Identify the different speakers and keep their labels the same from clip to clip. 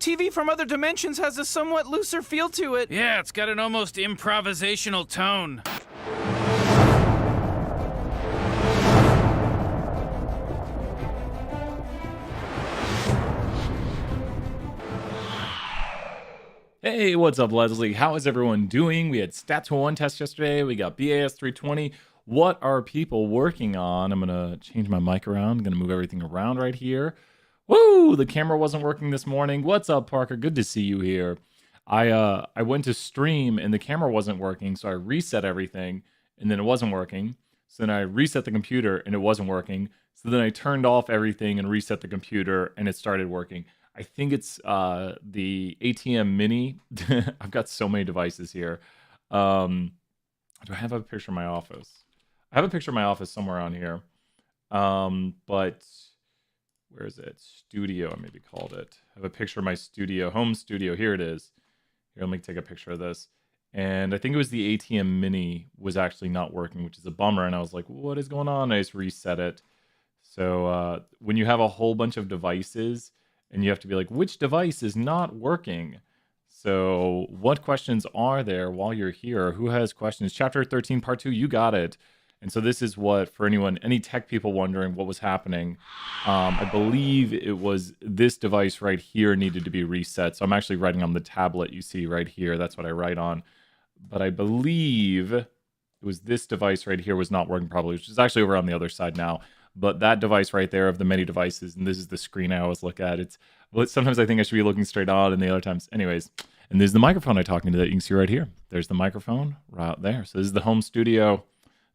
Speaker 1: TV from other dimensions has a somewhat looser feel to it.
Speaker 2: Yeah, it's got an almost improvisational tone.
Speaker 3: Hey, what's up, Leslie? How is everyone doing? We had Stats 101 test yesterday. We got BAS 320. What are people working on? I'm going to change my mic around. I'm going to move everything around right here. Woo! The camera wasn't working this morning. What's up, Parker? Good to see you here. I went to stream and the camera wasn't working, so I reset everything and then it wasn't working. So then I reset the computer and it wasn't working. So then I turned off everything and reset the computer and it started working. I think it's the ATM Mini. I've got so many devices here. Do I have a picture of my office? I have a picture of my office somewhere on here. But where is it? Studio, I maybe called it. I have a picture of my studio, home studio. Here it is. Here, let me take a picture of this. And I think it was the ATM Mini was actually not working, which is a bummer. And I was like, what is going on? I just reset it. So when you have a whole bunch of devices, and you have to be like, which device is not working? So what questions are there while you're here? Who has questions? Chapter 13, part 2, you got it. And so this is what, for any tech people wondering what was happening, I believe it was this device right here needed to be reset. So I'm actually writing on the tablet you see right here. That's what I write on. But I believe it was this device right here was not working properly, which is actually over on the other side now. But that device right there of the many devices, and this is the screen I always look at. Sometimes I think I should be looking straight on, and the other times, anyways. And there's the microphone I'm talking to that you can see right here. There's the microphone right there. So this is the home studio.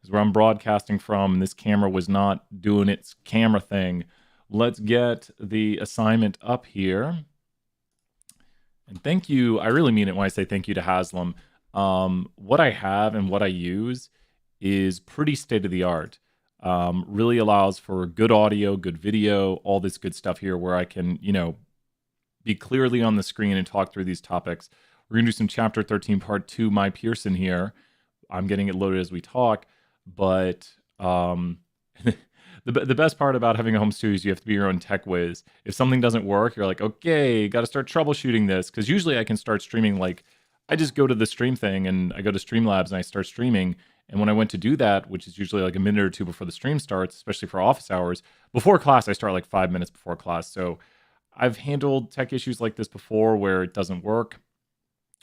Speaker 3: This is where I'm broadcasting from, and this camera was not doing its camera thing. Let's get the assignment up here. And thank you. I really mean it when I say thank you to Haslam. What I have and what I use is pretty state-of-the-art. Really allows for good audio, good video, all this good stuff here where I can, be clearly on the screen and talk through these topics. We're going to do some chapter 13, part 2, My Pearson here. I'm getting it loaded as we talk, but the best part about having a home studio is you have to be your own tech whiz. If something doesn't work, you're like, okay, got to start troubleshooting this, because usually I can start streaming I just go to the stream thing and I go to Streamlabs and I start streaming. And when I went to do that, which is usually like a minute or two before the stream starts, especially for office hours, before class, I start like 5 minutes before class. So I've handled tech issues like this before where it doesn't work.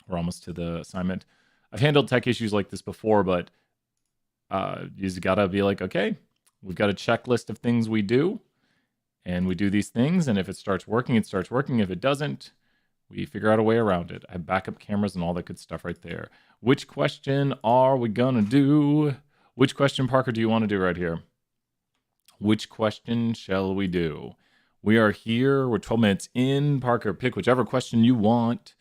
Speaker 3: We're almost to the assignment. I've handled tech issues like this before, but you just gotta be like, okay, we've got a checklist of things we do, and we do these things. And if it starts working, it starts working. If it doesn't, we figure out a way around it. I have backup cameras and all that good stuff right there. Which question are we gonna do? Which question, Parker, do you want to do right here? Which question shall we do? We are here. We're 12 minutes in. Parker, pick whichever question you want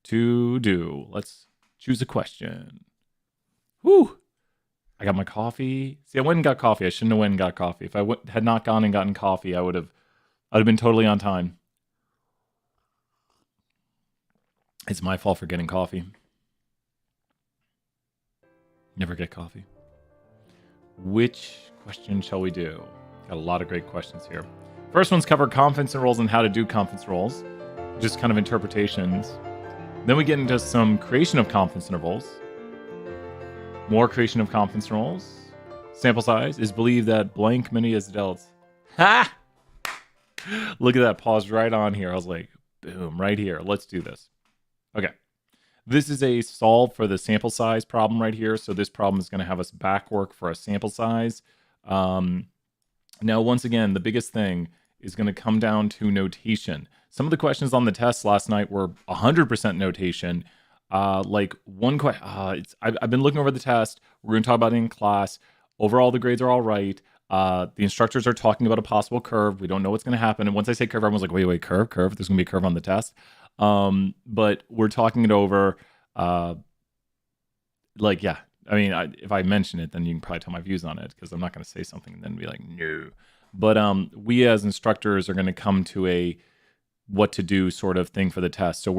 Speaker 3: to do. Let's choose a question. Whew. I got my coffee. See, I went and got coffee. I shouldn't have went and got coffee. If I had not gone and gotten coffee, I'd have been totally on time. It's my fault for getting coffee. Never get coffee. Which question shall we do? Got a lot of great questions here. First one's cover conference roles and how to do conference roles. Just kind of interpretations. Then we get into some creation of conference intervals. More creation of conference roles. Sample size is believed that blank many as adults. Ha! Look at that. Paused right on here. I was like, boom, right here. Let's do this. Okay. This is a solve for the sample size problem right here. So this problem is going to have us back work for a sample size. Now, once again, the biggest thing is going to come down to notation. Some of the questions on the test last night were 100% notation. I've been looking over the test. We're going to talk about it in class. Overall, the grades are all right. The instructors are talking about a possible curve. We don't know what's going to happen. And once I say curve, everyone's like, wait, curve? There's going to be a curve on the test. But we're talking it over. If I mention it, then you can probably tell my views on it, because I'm not going to say something and then be like, no. But we as instructors are going to come to a what to do sort of thing for the test. So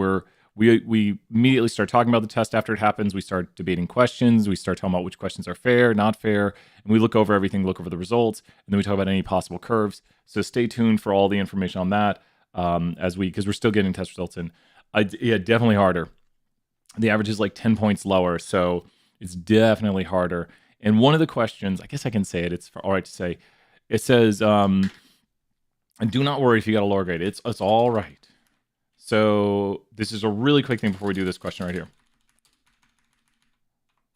Speaker 3: we immediately start talking about the test after it happens. We start debating questions. We start talking about which questions are fair, not fair. And we look over everything, look over the results, and then we talk about any possible curves. So stay tuned for all the information on that. because we're still getting test results in. Yeah, definitely harder. The average is like 10 points lower, so it's definitely harder. And one of the questions, I guess I can say it, it's all right to say, it says, and do not worry if you got a lower grade. It's all right. So this is a really quick thing before we do this question right here.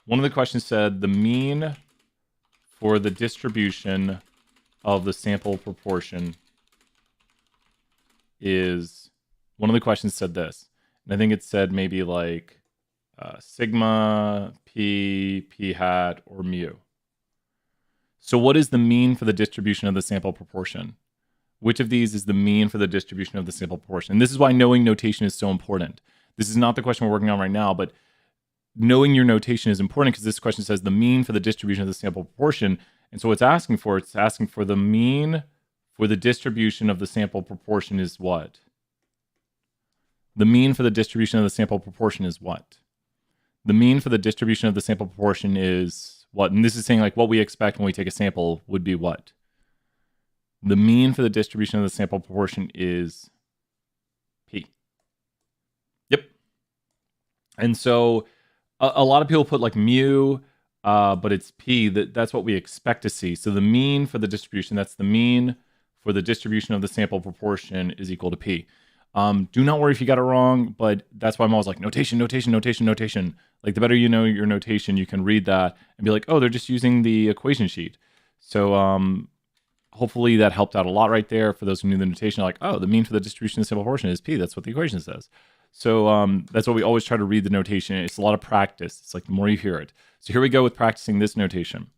Speaker 3: One of the questions said the mean for the distribution of the sample proportion is, one of the questions said this. And I think it said maybe like sigma, p, p hat, or mu. So what is the mean for the distribution of the sample proportion? Which of these is the mean for the distribution of the sample proportion? And this is why knowing notation is so important. This is not the question we're working on right now, but knowing your notation is important because this question says the mean for the distribution of the sample proportion. And so it's asking for the mean for the distribution of the sample proportion is what? The mean for the distribution of the sample proportion is what? The mean for the distribution of the sample proportion is what? And this is saying like what we expect when we take a sample would be what? The mean for the distribution of the sample proportion is P. Yep. And so a lot of people put like mu, but it's P. That's what we expect to see. So the mean for the distribution, that's the mean for the distribution of the sample proportion is equal to P. Do not worry if you got it wrong, but that's why I'm always like notation, notation, notation, notation. Like the better you know your notation, you can read that and be like, oh, they're just using the equation sheet. So hopefully that helped out a lot right there. For those who knew the notation, like, oh, the mean for the distribution of the sample proportion is P. That's what the equation says. So that's what we always try to read the notation. It's a lot of practice. It's like the more you hear it. So here we go with practicing this notation.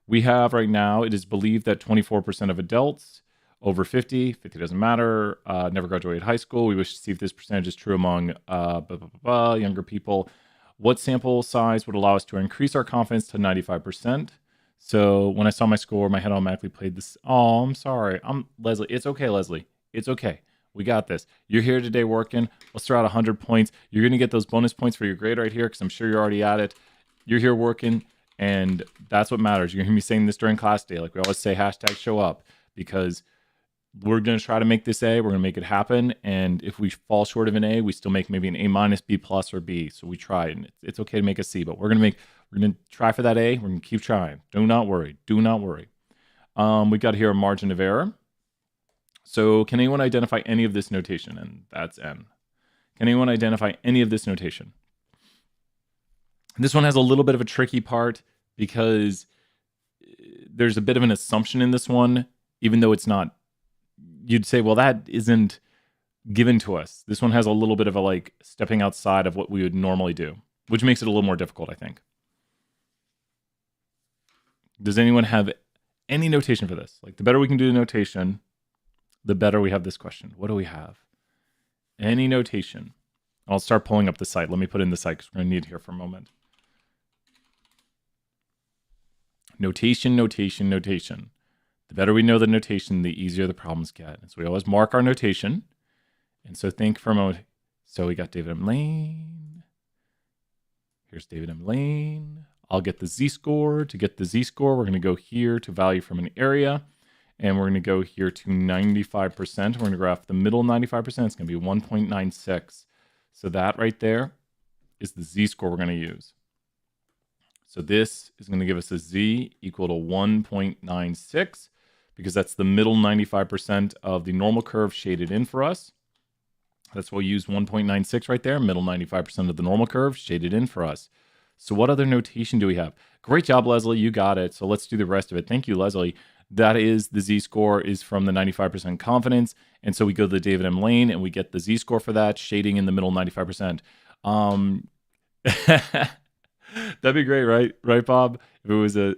Speaker 3: We have right now, it is believed that 24% of adults over 50 doesn't matter, never graduated high school. We wish to see if this percentage is true among younger people. What sample size would allow us to increase our confidence to 95%? So when I saw my score, my head automatically played this. Oh, I'm sorry. I'm Leslie. It's okay, Leslie. It's okay. We got this. You're here today working. Let's throw out 100 points. You're going to get those bonus points for your grade right here because I'm sure you're already at it. You're here working, and that's what matters. You're going to hear me saying this during class day. Like we always say, hashtag show up, because we're going to try to make this A. We're going to make it happen. And if we fall short of an A, we still make maybe an A minus, B plus, or B. So we try, and it's okay to make a C, but we're going to try for that A. We're going to keep trying. Do not worry. Do not worry. We got here a margin of error. So can anyone identify any of this notation? And that's N. Can anyone identify any of this notation? This one has a little bit of a tricky part because there's a bit of an assumption in this one, even though it's not. You'd say, well, that isn't given to us. This one has a little bit of a like stepping outside of what we would normally do, which makes it a little more difficult, I think. Does anyone have any notation for this? Like the better we can do the notation, the better we have this question. What do we have? Any notation? I'll start pulling up the site. Let me put in the site because we're going to need it here for a moment. Notation, notation, notation. The better we know the notation, the easier the problems get. And so we always mark our notation. And so think for a moment. So we got David M. Lane. Here's David M. Lane. I'll get the z-score. To get the z-score, we're going to go here to value from an area. And we're going to go here to 95%. We're going to graph the middle 95%. It's going to be 1.96. So that right there is the z-score we're going to use. So this is going to give us a z equal to 1.96 because that's the middle 95% of the normal curve shaded in for us. That's why we use 1.96 right there, middle 95% of the normal curve shaded in for us. So what other notation do we have? Great job, Leslie. You got it. So let's do the rest of it. Thank you, Leslie. That is the z-score is from the 95% confidence. And so we go to the David M. Lane and we get the z-score for that, shading in the middle 95%. That'd be great, right? Right, Bob? If it was a,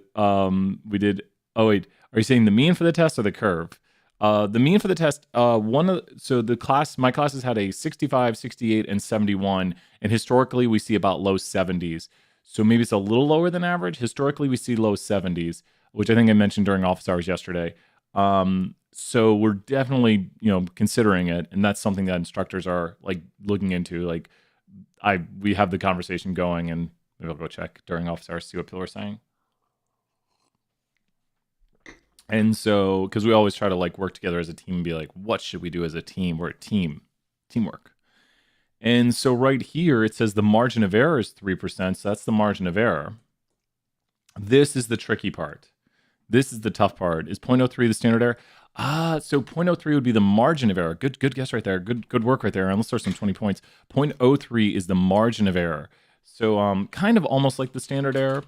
Speaker 3: we did, oh wait, are you saying the mean for the test or the curve? The mean for the test, so the class, my classes had a 65, 68, and 71. And historically we see about low 70s. So maybe it's a little lower than average. Historically we see low 70s, which I think I mentioned during office hours yesterday. So we're definitely, considering it. And that's something that instructors are like looking into. Like we have the conversation going, and maybe I'll go check during office hours, see what people are saying. And so, because we always try to like work together as a team and be like, what should we do as a team? We're a team, teamwork. And so right here, it says the margin of error is 3%. So that's the margin of error. This is the tricky part. This is the tough part. Is 0.03 the standard error? So 0.03 would be the margin of error. Good guess right there. Good work right there. And let's start some 20 points. 0.03 is the margin of error. So kind of almost like the standard error,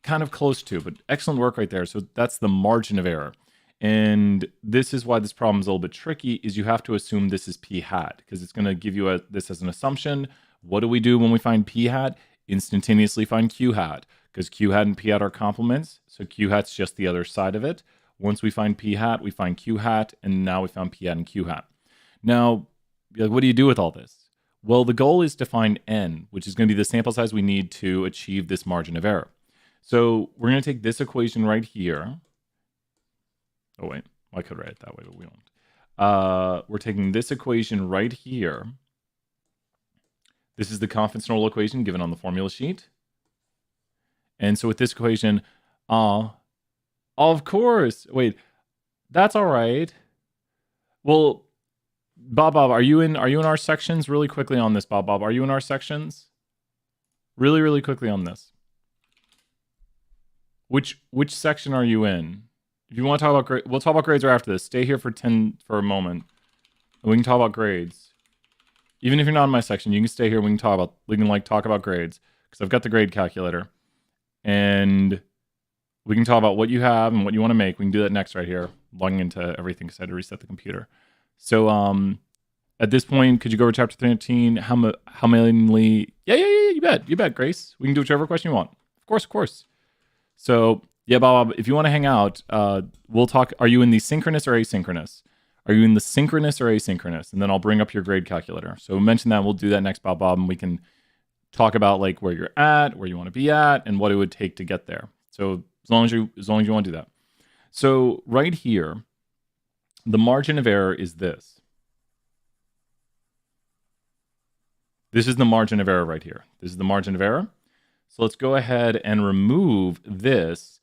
Speaker 3: kind of close to, but excellent work right there. So that's the margin of error. And this is why this problem is a little bit tricky, is you have to assume this is p hat, because it's going to give you this as an assumption. What do we do when we find p hat? Instantaneously find q hat, because q hat and p hat are complements. So q hat's just the other side of it. Once we find p hat, we find q hat, and now we found p hat and q hat. Now, what do you do with all this? Well, the goal is to find n, which is going to be the sample size we need to achieve this margin of error. So we're going to take this equation right here. Oh, wait. I could write it that way, but we won't. We're taking this equation right here. This is the confidence interval equation given on the formula sheet. And so with this equation, of course. Wait, that's all right. Well, Bob, are you in our sections? Really quickly on this, Bob. Are you in our sections? Really quickly on this. Which section are you in? If you want to talk about grades, we'll talk about grades right after this. Stay here for a moment, and we can talk about grades. Even if you're not in my section, you can stay here. We can talk about grades, because I've got the grade calculator, and we can talk about what you have and what you want to make. We can do that next right here, logging into everything because I had to reset the computer. So at this point, could you go over chapter 13? How mainly? Yeah, you bet, Grace. We can do whichever question you want. Of course. So yeah, Bob, if you want to hang out, we'll talk. Are you in the synchronous or asynchronous? Are you in the synchronous or asynchronous? And then I'll bring up your grade calculator. So mention that. We'll do that next, Bob, and we can talk about like where you're at, where you want to be at, and what it would take to get there. So as long as you want to do that. So right here, the margin of error is this. This is the margin of error right here. This is the margin of error. So let's go ahead and remove this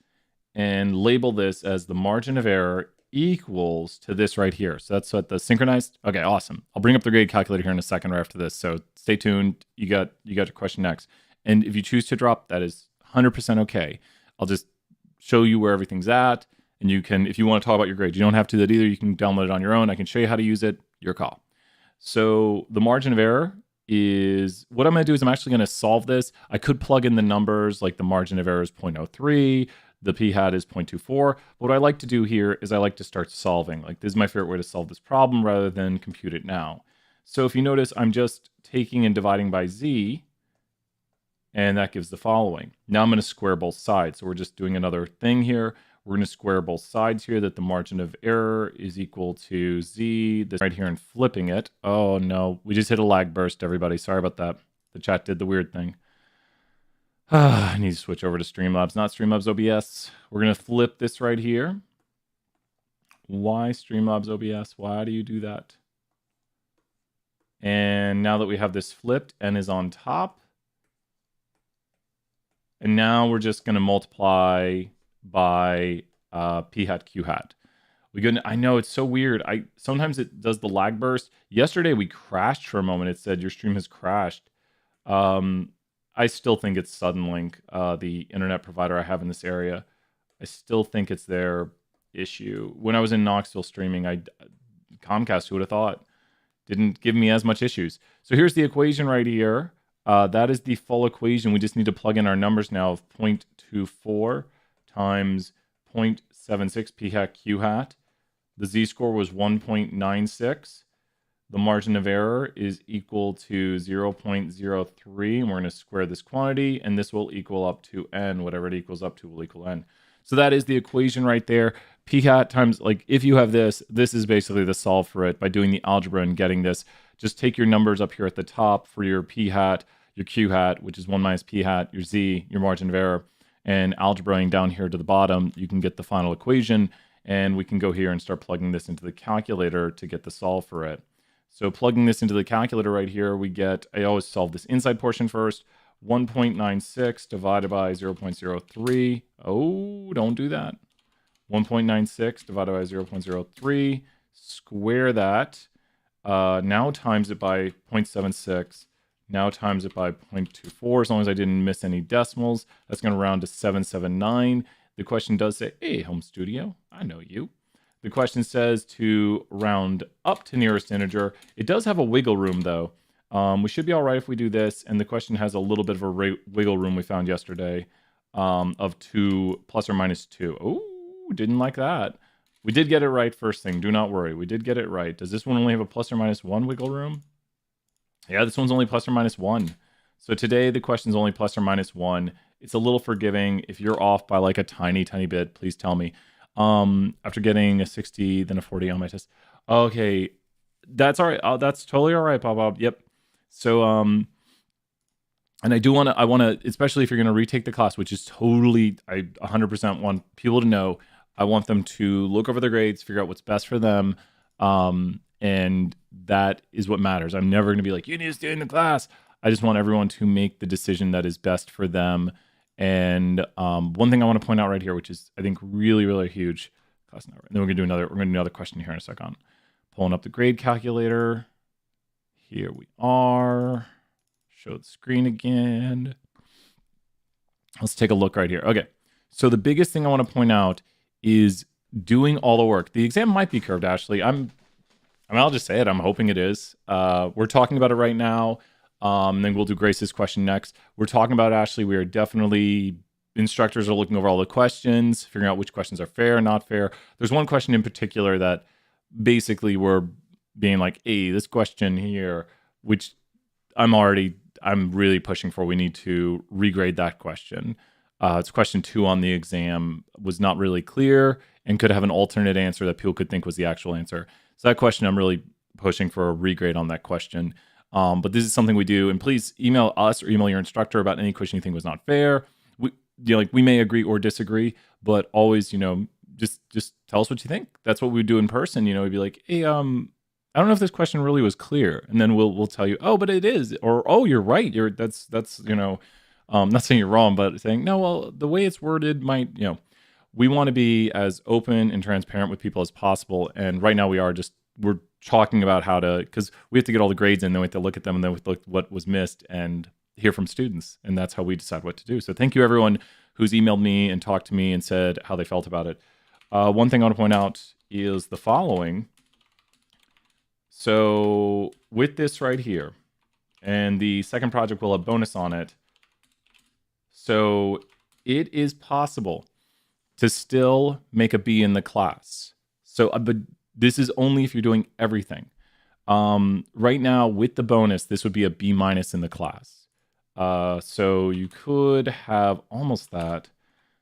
Speaker 3: and label this as the margin of error equals to this right here. So that's what the synchronized. Okay, awesome. I'll bring up the grade calculator here in a second right after this. So stay tuned. You got your question next. And if you choose to drop, that is 100% okay. I'll just show you where everything's at. And you can, if you want to talk about your grade, you don't have to do that either. You can download it on your own. I can show you how to use it. Your call. So the margin of error is, what I'm going to do is I'm actually going to solve this. I could plug in the numbers, like the margin of error is 0.03. The p hat is 0.24. What I like to do here is I like to start solving. Like, this is my favorite way to solve this problem rather than compute it now. So if you notice, I'm just taking and dividing by z, and that gives the following. Now I'm going to square both sides. So we're just doing another thing here. We're going to square both sides here, that the margin of error is equal to z, this right here, and flipping it. Oh no, we just hit a lag burst, everybody. Sorry about that. The chat did the weird thing. I need to switch over to Streamlabs, not Streamlabs OBS. We're going to flip this right here. Why Streamlabs OBS? Why do you do that? And now that we have this flipped, n is on top. And now we're just going to multiply by p hat q hat. I know it's so weird. Sometimes it does the lag burst. Yesterday we crashed for a moment. It said your stream has crashed. I still think it's Suddenlink, the internet provider I have in this area. I still think it's their issue. When I was in Knoxville streaming, Comcast, who would have thought, didn't give me as much issues. So here's the equation right here. That is the full equation. We just need to plug in our numbers now of 0.24 times 0.76 p hat q hat. The z-score was 1.96. The margin of error is equal to 0.03, and we're going to square this quantity, and this will equal up to n. Whatever it equals up to will equal n. So that is the equation right there. P hat times, like, if you have this is basically the solve for it by doing the algebra and getting this. Just take your numbers up here at the top for your p hat, your q hat, which is 1 minus p hat, your z, your margin of error, and algebraing down here to the bottom, you can get the final equation, and we can go here and start plugging this into the calculator to get the solve for it. So plugging this into the calculator right here, we get, I always solve this inside portion first, 1.96 divided by 0.03. Oh, don't do that. 1.96 divided by 0.03. Square that. Now times it by 0.76. Now times it by 0.24. As long as I didn't miss any decimals, that's going to round to 779. The question does say, hey, home studio, I know you. The question says to round up to nearest integer. It does have a wiggle room, though. We should be all right if we do this. And the question has a little bit of a wiggle room we found yesterday of 2 plus or minus 2. Oh, didn't like that. We did get it right first thing. Do not worry. We did get it right. Does this one only have a plus or minus 1 wiggle room? Yeah, this one's only plus or minus 1. So today the question's only plus or minus 1. It's a little forgiving. If you're off by like a tiny, tiny bit, please tell me. After getting a 60, then a 40 on my test. Okay, that's all right. That's totally all right, Bob. Yep. So, and I want to, especially if you're going to retake the class, which is totally, I 100% want people to know. I want them to look over their grades, figure out what's best for them. And that is what matters. I'm never going to be like, you need to stay in the class. I just want everyone to make the decision that is best for them. And one thing I want to point out right here, which is I think really, really huge. Class number. And then we're going to do another question here in a second. Pulling up the grade calculator. Here we are. Show the screen again. Let's take a look right here. Okay. So the biggest thing I want to point out is doing all the work. The exam might be curved, Ashley. I'll just say it. I'm hoping it is. We're talking about it right now. Then we'll do Grace's question next. We're talking about, Ashley, we are definitely, instructors are looking over all the questions, figuring out which questions are fair, not fair. There's one question in particular that basically we're being like, hey, this question here, which I'm really pushing for. We need to regrade that question. It's question 2 on the exam, was not really clear and could have an alternate answer that people could think was the actual answer. So that question, I'm really pushing for a regrade on that question. But this is something we do, and please email us or email your instructor about any question you think was not fair. We may agree or disagree, but always, just tell us what you think. That's what we do in person. We'd be like, hey, I don't know if this question really was clear, and then we'll tell you, oh, but it is, or oh, you're right. That's not saying you're wrong, but saying no. Well, the way it's worded might, we want to be as open and transparent with people as possible. And right now we're talking about how to, because we have to get all the grades in, then we have to look at them, and then we have to look at what was missed and hear from students. And that's how we decide what to do. So thank you everyone who's emailed me and talked to me and said how they felt about it. One thing I want to point out is the following. So with this right here, and the second project will have bonus on it. So it is possible to still make a B in the class. So, but this is only if you're doing everything. Right now, with the bonus, this would be a B minus in the class. So you could have almost that.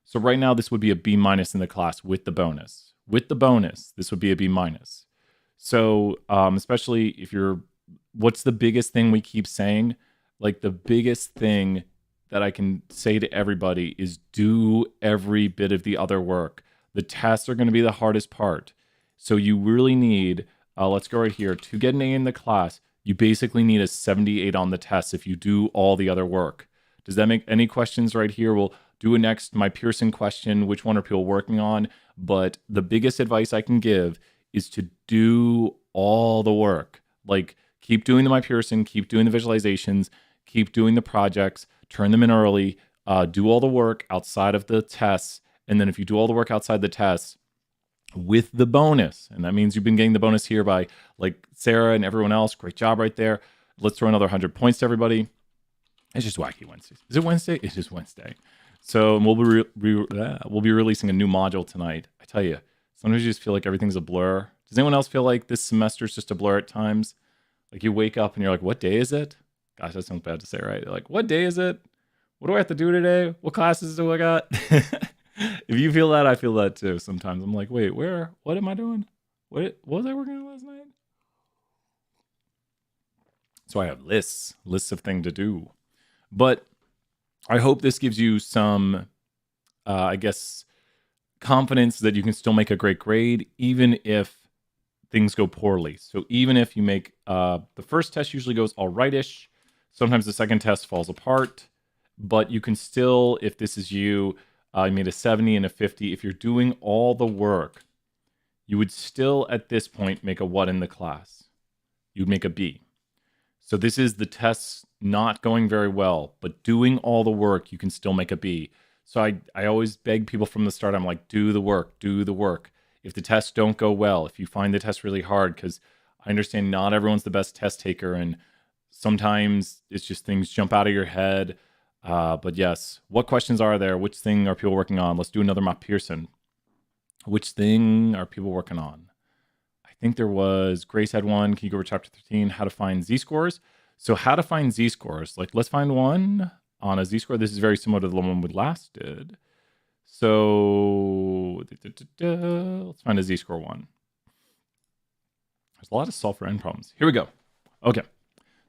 Speaker 3: So right now, this would be a B minus in the class with the bonus. With the bonus, this would be a B minus. So especially if what's the biggest thing we keep saying? Like the biggest thing that I can say to everybody is do every bit of the other work. The tests are going to be the hardest part. So you really need, let's go right here, to get an A in the class, you basically need a 78 on the test if you do all the other work. Does that make any questions right here? We'll do a next, my Pearson question, which one are people working on? But the biggest advice I can give is to do all the work. Like keep doing the My Pearson, keep doing the visualizations, keep doing the projects, turn them in early, do all the work outside of the tests. And then if you do all the work outside the tests with the bonus, and that means you've been getting the bonus here by like Sarah and everyone else, great job right there. Let's throw another 100 points to everybody. It's just wacky Wednesdays. Is it Wednesday? It's just Wednesday. So we'll be releasing a new module tonight. I tell you, sometimes you just feel like everything's a blur. Does anyone else feel like this semester is just a blur at times? Like you wake up and you're like, what day is it? Gosh, that sounds bad to say, right? Like, what day is it? What do I have to do today? What classes do I got? If you feel that, I feel that too. Sometimes I'm like, wait, what am I doing? What was I working on last night? So I have lists of things to do. But I hope this gives you some, confidence that you can still make a great grade, even if things go poorly. So even if you make, the first test usually goes all right-ish. Sometimes the second test falls apart, but you can still, if this is you, You made a 70 and a 50. If you're doing all the work, you would still at this point make a what in the class? You'd make a B. So this is the tests not going very well, but doing all the work, you can still make a B. So I always beg people from the start, I'm like, do the work, do the work. If the tests don't go well, if you find the test really hard, because I understand not everyone's the best test taker, and sometimes it's just things jump out of your head. But yes, what questions are there? Which thing are people working on? Let's do another mock Pearson. Which thing are people working on? I think there was, Grace had one. Can you go over chapter 13, how to find z-scores? So how to find z-scores. Like, let's find one on a z-score. This is very similar to the one we last did. So let's find a z-score one. There's a lot of solve for n problems. Here we go. Okay.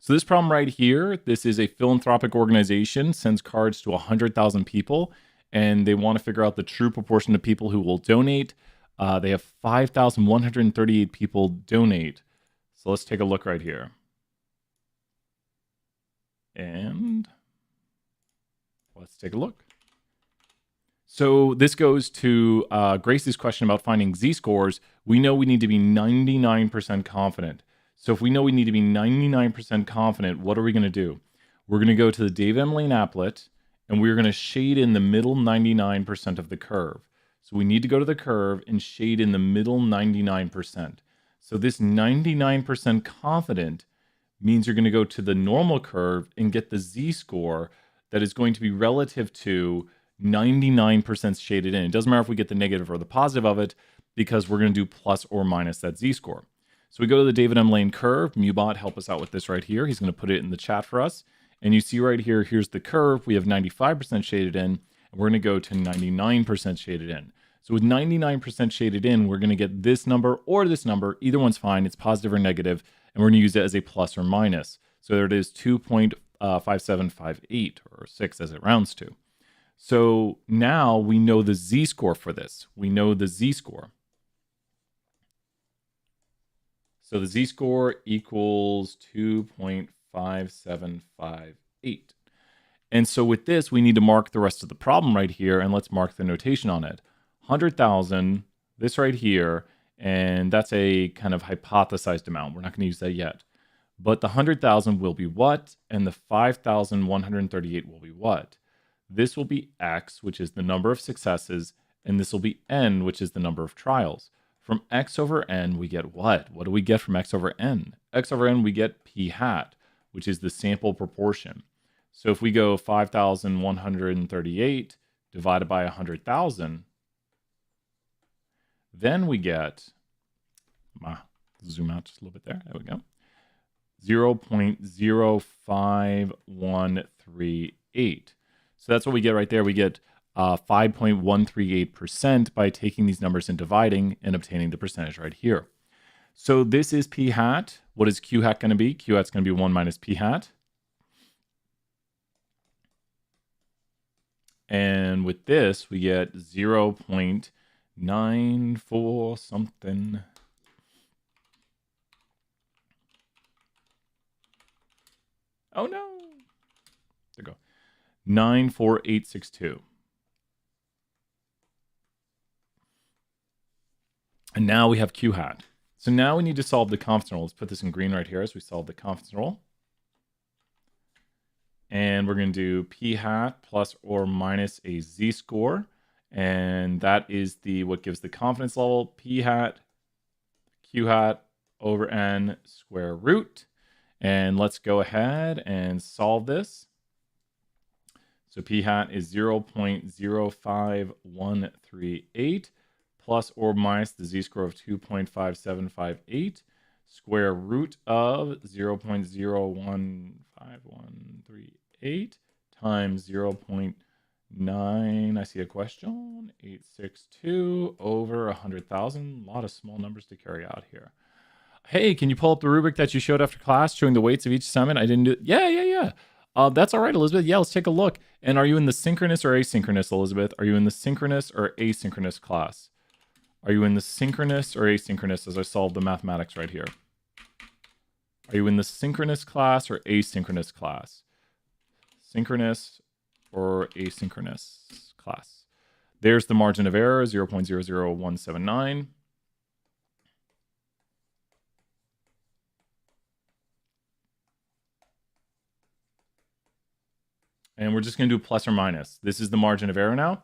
Speaker 3: So this problem right here, this is a philanthropic organization, sends cards to 100,000 people, and they want to figure out the true proportion of people who will donate. They have 5,138 people donate. So let's take a look right here. And let's take a look. So this goes to Grace's question about finding z-scores. We know we need to be 99% confident. So if we know we need to be 99% confident, what are we going to do? We're going to go to the David M. Lane applet, and we're going to shade in the middle 99% of the curve. So we need to go to the curve and shade in the middle 99%. So this 99% confident means you're going to go to the normal curve and get the z-score that is going to be relative to 99% shaded in. It doesn't matter if we get the negative or the positive of it, because we're going to do plus or minus that z-score. So we go to the David M. Lane curve. MuBot, help us out with this right here. He's going to put it in the chat for us. And you see right here, here's the curve. We have 95% shaded in, and we're going to go to 99% shaded in. So with 99% shaded in, we're going to get this number or this number. Either one's fine. It's positive or negative, and we're going to use it as a plus or minus. So there it is, 2.5758, or 6 as it rounds to. So now we know the z-score for this. We know the z-score. So the z-score equals 2.5758. And so with this, we need to mark the rest of the problem right here, and let's mark the notation on it. 100,000, this right here, and that's a kind of hypothesized amount. We're not going to use that yet. But the 100,000 will be what? And the 5,138 will be what? This will be x, which is the number of successes, and this will be n, which is the number of trials. From x over n, we get what? What do we get from x over n? X over n, we get p hat, which is the sample proportion. So if we go 5,138 divided by 100,000, then we get, zoom out just a little bit there. There we go. 0.05138. So that's what we get right there. We get 5.138% by taking these numbers and dividing and obtaining the percentage right here. So this is p hat. What is q hat going to be? Q hat's going to be 1 minus p hat. And with this, we get 0.94 something. Oh no. There we go. 94862. And now we have q hat. So now we need to solve the confidence interval. Let's put this in green right here as we solve the confidence interval. And we're going to do p hat plus or minus a z-score. And that is what gives the confidence level, p hat, q hat over n square root. And let's go ahead and solve this. So p hat is 0.05138 plus or minus the z-score of 2.5758 square root of 0.015138 times 0.9, I see a question, 862 over 100,000. A lot of small numbers to carry out here. Hey, can you pull up the rubric that you showed after class showing the weights of each assignment? I didn't do it. Yeah. That's all right, Elizabeth. Yeah, let's take a look. And are you in the synchronous or asynchronous, Elizabeth? Are you in the synchronous or asynchronous class? Are you in the synchronous or asynchronous as I solve the mathematics right here? Are you in the synchronous class or asynchronous class? Synchronous or asynchronous class? There's the margin of error, 0.00179. And we're just going to do plus or minus. This is the margin of error now.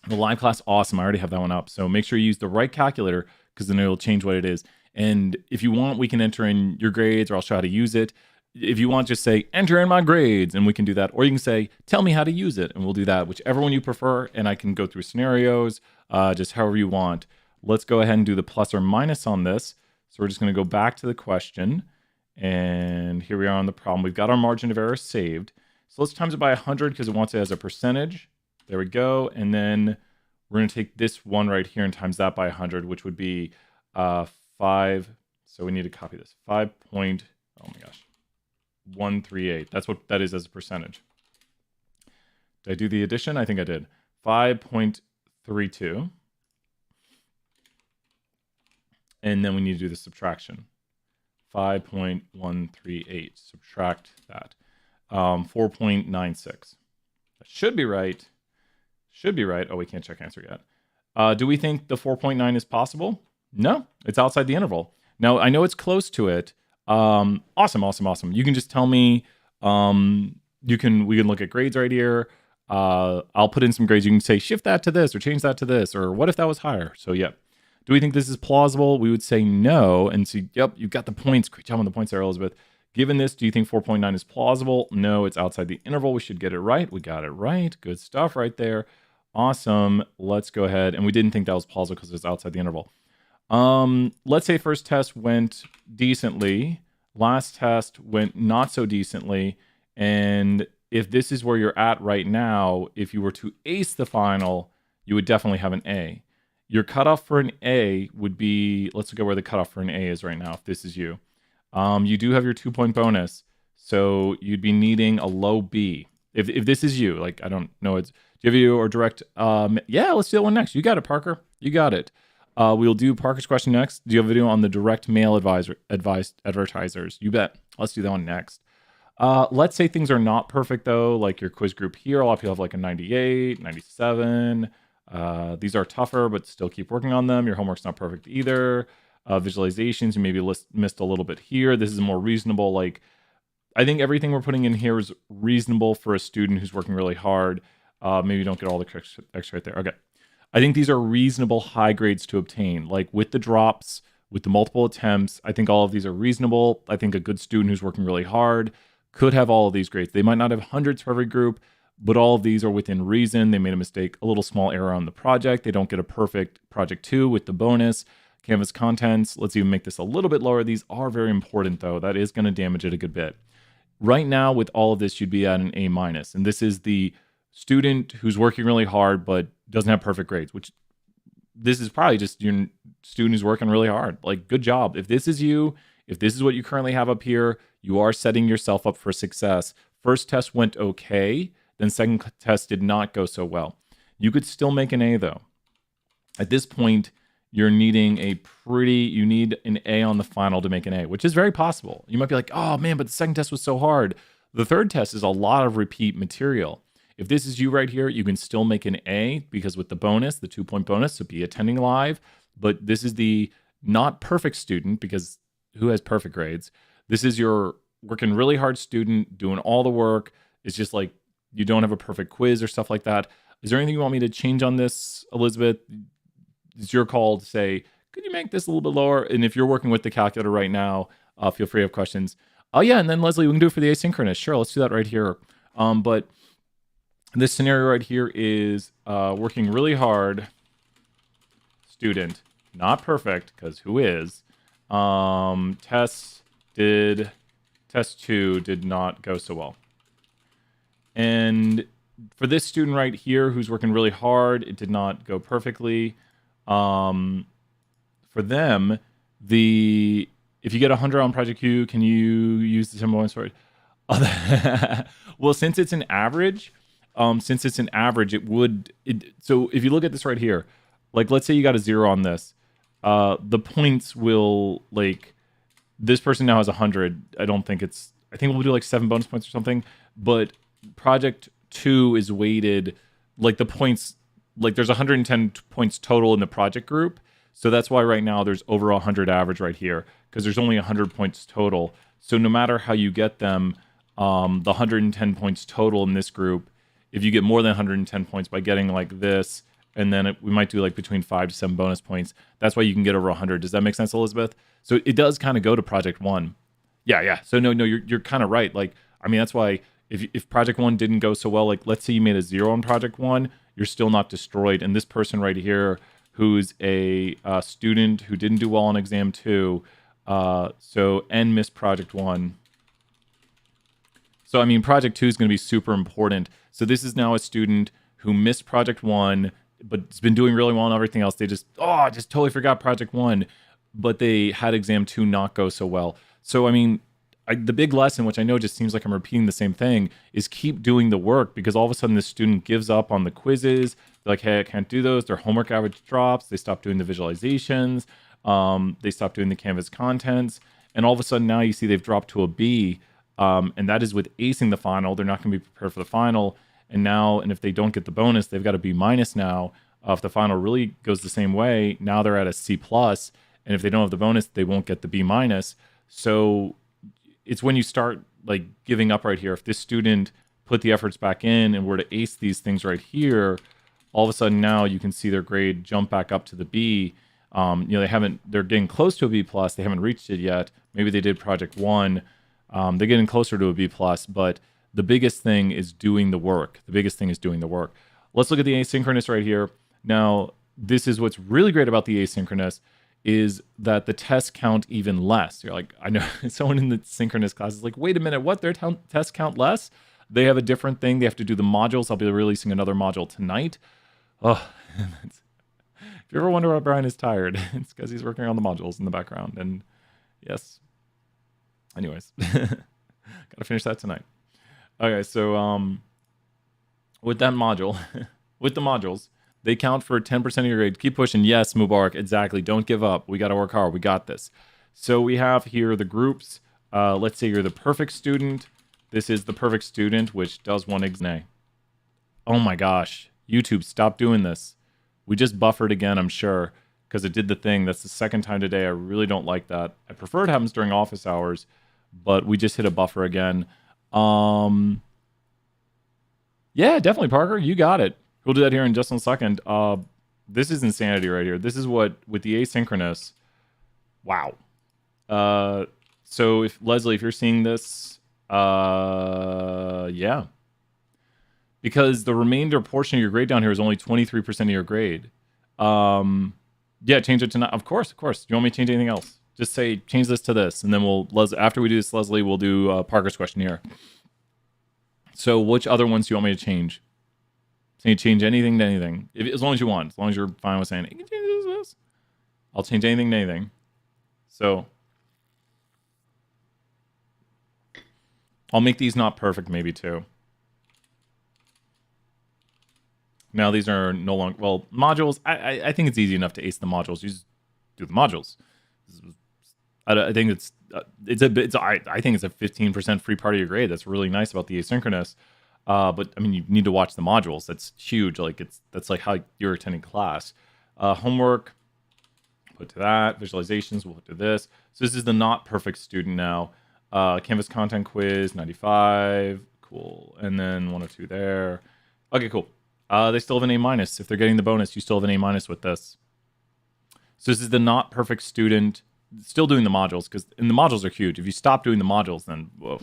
Speaker 3: The live class, awesome. I already have that one up. So make sure you use the right calculator because then it'll change what it is. And if you want, we can enter in your grades or I'll show how to use it. If you want, just say, enter in my grades, and we can do that. Or you can say, tell me how to use it, and we'll do that, whichever one you prefer. And I can go through scenarios, just however you want. Let's go ahead and do the plus or minus on this. So we're just going to go back to the question. And here we are on the problem. We've got our margin of error saved. So let's times it by 100 because it wants it as a percentage. There we go. And then we're going to take this one right here and times that by 100, which would be 5. So we need to copy this. 5 point, oh my gosh, 138. That's what that is as a percentage. Did I do the addition? I think I did. 5.32. And then we need to do the subtraction. 5.138. Subtract that. 4.96. That should be right. Should be right. Oh, we can't check answer yet. Do we think the 4.9 is possible? No, it's outside the interval. Now, I know it's close to it. Awesome. You can just tell me, we can look at grades right here. I'll put in some grades. You can say, shift that to this or change that to this, or what if that was higher? So, yeah. Do we think this is plausible? We would say no and say, yep, you've got the points. Great job on the points there, Elizabeth. Given this, do you think 4.9 is plausible? No, it's outside the interval. We should get it right. We got it right. Good stuff right there. Awesome. Let's go ahead. And we didn't think that was plausible because it's outside the interval. Let's say first test went decently. Last test went not so decently. And if this is where you're at right now, if you were to ace the final, you would definitely have an A. Your cutoff for an A would be, let's look at where the cutoff for an A is right now, if this is you. You do have your 2-point bonus, so you'd be needing a low B. If this is you, like, I don't know, do you have you or direct, yeah, let's do that one next. You got it, Parker. You got it. We'll do Parker's question next. Do you have a video on the direct mail advertisers? You bet. Let's do that one next. Let's say things are not perfect, though, like your quiz group here. A lot of people have like a 98, 97. These are tougher, but still keep working on them. Your homework's not perfect either. Visualizations, you maybe missed a little bit here. This is more reasonable. Like, I think everything we're putting in here is reasonable for a student who's working really hard. Maybe you don't get all the extra right there. Okay. I think these are reasonable high grades to obtain. Like with the drops, with the multiple attempts, I think all of these are reasonable. I think a good student who's working really hard could have all of these grades. They might not have hundreds for every group, but all of these are within reason. They made a mistake, a little small error on the project. They don't get a perfect project 2 with the bonus. Canvas contents, let's even make this a little bit lower. These are very important though. That is going to damage it a good bit. Right now with all of this, you'd be at an A-. And this is the student who's working really hard but doesn't have perfect grades, which this is probably just your student who's working really hard. Like, good job. If this is you, if this is what you currently have up here, you are setting yourself up for success. First test went okay, then second test did not go so well. You could still make an A though. At this point, you're needing you need an A on the final to make an A, which is very possible. You might be like, oh man, but the second test was so hard. The third test is a lot of repeat material. If this is you right here, you can still make an A because with the bonus, the 2-point bonus, so be attending live. But this is the not perfect student because who has perfect grades? This is your working really hard student doing all the work. It's just like you don't have a perfect quiz or stuff like that. Is there anything you want me to change on this, Elizabeth? It's your call to say, could you make this a little bit lower? And if you're working with the calculator right now, feel free to have questions. Oh yeah, and then Leslie, we can do it for the asynchronous. Sure, let's do that right here. But this scenario right here is working really hard student, not perfect, because who is? Test 2 did not go so well. And for this student right here who's working really hard, it did not go perfectly. For them, if you get 100 on Project Q, can you use the symbol story? Well, since it's an average, it would. So if you look at this right here, like let's say you got a 0 on this, the points will like this person now has 100. I think we'll do like 7 bonus points or something. But Project 2 is weighted like the points, like there's 110 points total in the project group. So that's why right now there's over 100 average right here, because there's only 100 points total. So no matter how you get them, the 110 points total in this group, if you get more than 110 points by getting like this, and then we might do like between 5 to 7 bonus points. That's why you can get over 100. Does that make sense, Elizabeth? So it does kind of go to project 1. Yeah. So no, you're kind of right. Like, I mean, that's why if project 1 didn't go so well, like let's say you made a 0 on project 1, you're still not destroyed. And this person right here, who's a student who didn't do well on exam 2, so N missed project 1. So I mean, project 2 is going to be super important. So this is now a student who missed project 1, but it's been doing really well on everything else. They just totally forgot project 1, but they had exam 2 not go so well. So I mean, the big lesson, which I know just seems like I'm repeating the same thing, is keep doing the work, because all of a sudden this student gives up on the quizzes. They're like, hey, I can't do those. Their homework average drops. They stop doing the visualizations. They stop doing the Canvas contents. And all of a sudden now you see they've dropped to a B. And that is with acing the final. They're not going to be prepared for the final. And if they don't get the bonus, they've got a B minus now. If the final really goes the same way, now they're at a C plus. And if they don't have the bonus, they won't get the B minus. So it's when you start like giving up right here. If this student put the efforts back in and were to ace these things right here, all of a sudden now you can see their grade jump back up to the B. They're getting close to a B plus. They haven't reached it yet. Maybe they did project 1. They're getting closer to a B plus, but the biggest thing is doing the work. Let's look at the asynchronous right here. Now, this is what's really great about the asynchronous, is that the tests count even less. You're like, I know someone in the synchronous class is like, wait a minute, what? Their tests count less? They have a different thing. They have to do the modules. I'll be releasing another module tonight. Oh, if you ever wonder why Brian is tired, it's because he's working on the modules in the background. And yes. Anyways, gotta finish that tonight. Okay, so with that module, with the modules, they count for 10% of your grade. Keep pushing. Yes, Mubarak, exactly. Don't give up. We got to work hard. We got this. So we have here the groups. Let's say you're the perfect student. This is the perfect student, which does one exam. Oh my gosh. YouTube, stop doing this. We just buffered again, I'm sure, because it did the thing. That's the second time today. I really don't like that. I prefer it happens during office hours, but we just hit a buffer again. Yeah, definitely, Parker. You got it. We'll do that here in just a second. This is insanity right here. This is what, with the asynchronous, wow. So if Leslie, if you're seeing this, yeah. Because the remainder portion of your grade down here is only 23% of your grade. Yeah, change it to not. Of course. Do you want me to change anything else? Just say, change this to this. And then after we do this, Leslie, we'll do Parker's question here. So which other ones do you want me to change? Say change anything to anything. As long as you want. As long as you're fine with saying, you can change this to this. I'll change anything to anything. So I'll make these not perfect maybe too. Now these are no longer, well, modules. I think it's easy enough to ace the modules. You just do the modules. I think I think it's a 15% free part of your grade. That's really nice about the asynchronous. But I mean, you need to watch the modules. That's huge. That's like how you're attending class. Homework, put to that. Visualizations, we'll put to this. So this is the not perfect student now. Canvas content quiz, 95. Cool. And then 102 there. Okay, cool. They still have an A-. If they're getting the bonus, you still have an A- with this. So this is the not perfect student. Still doing the modules, and the modules are huge. If you stop doing the modules, then whoa,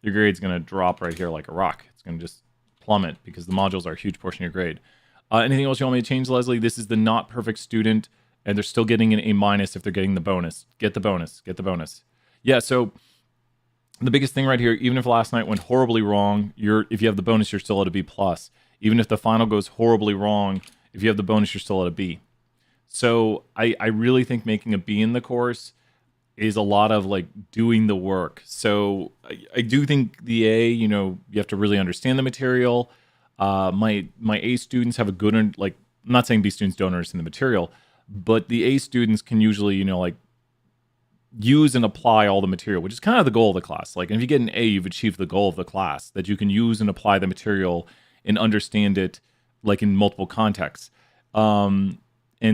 Speaker 3: your grade's going to drop right here like a rock. It's going to just plummet because the modules are a huge portion of your grade. Anything else you want me to change, Leslie? This is the not perfect student, and they're still getting an A- if they're getting the bonus. Get the bonus. Get the bonus. Yeah, so the biggest thing right here, even if last night went horribly wrong, if you have the bonus, you're still at a B+. Even if the final goes horribly wrong, if you have the bonus, you're still at a B. So I really think making a B in the course is a lot of like doing the work. So I do think the A, you have to really understand the material. My A students have a good, like, I'm not saying B students don't understand the material, but the A students can usually, like use and apply all the material, which is kind of the goal of the class. Like, if you get an A, you've achieved the goal of the class, that you can use and apply the material and understand it like in multiple contexts. And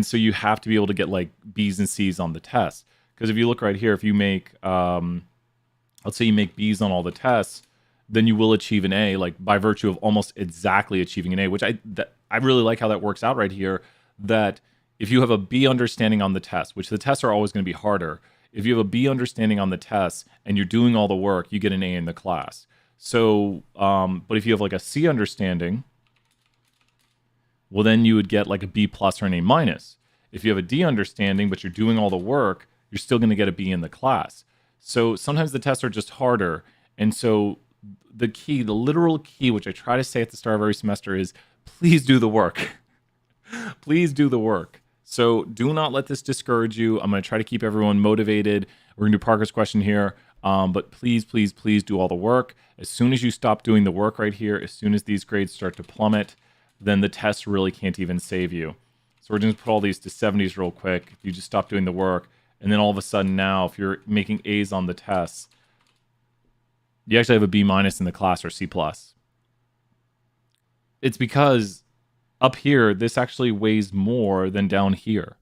Speaker 3: so you have to be able to get like B's and C's on the test. Because if you look right here, if you make, let's say you make B's on all the tests, then you will achieve an A, like by virtue of almost exactly achieving an A, which I really like how that works out right here, that if you have a B understanding on the test, which the tests are always going to be harder, if you have a B understanding on the test and you're doing all the work, you get an A in the class. So, but if you have like a C understanding, well, then you would get like a B plus or an A minus. If you have a D understanding, but you're doing all the work, you're still going to get a B in the class. So sometimes the tests are just harder. And so the key, the literal key, which I try to say at the start of every semester is, please do the work. Please do the work. So do not let this discourage you. I'm going to try to keep everyone motivated. We're going to do Parker's question here. But please, please, please do all the work. As soon as you stop doing the work right here, as soon as these grades start to plummet, then the test really can't even save you. So we're going to put all these to 70s real quick. If you just stop doing the work, and then all of a sudden now, if you're making A's on the tests, you actually have a B minus in the class or C plus. It's because up here, this actually weighs more than down here.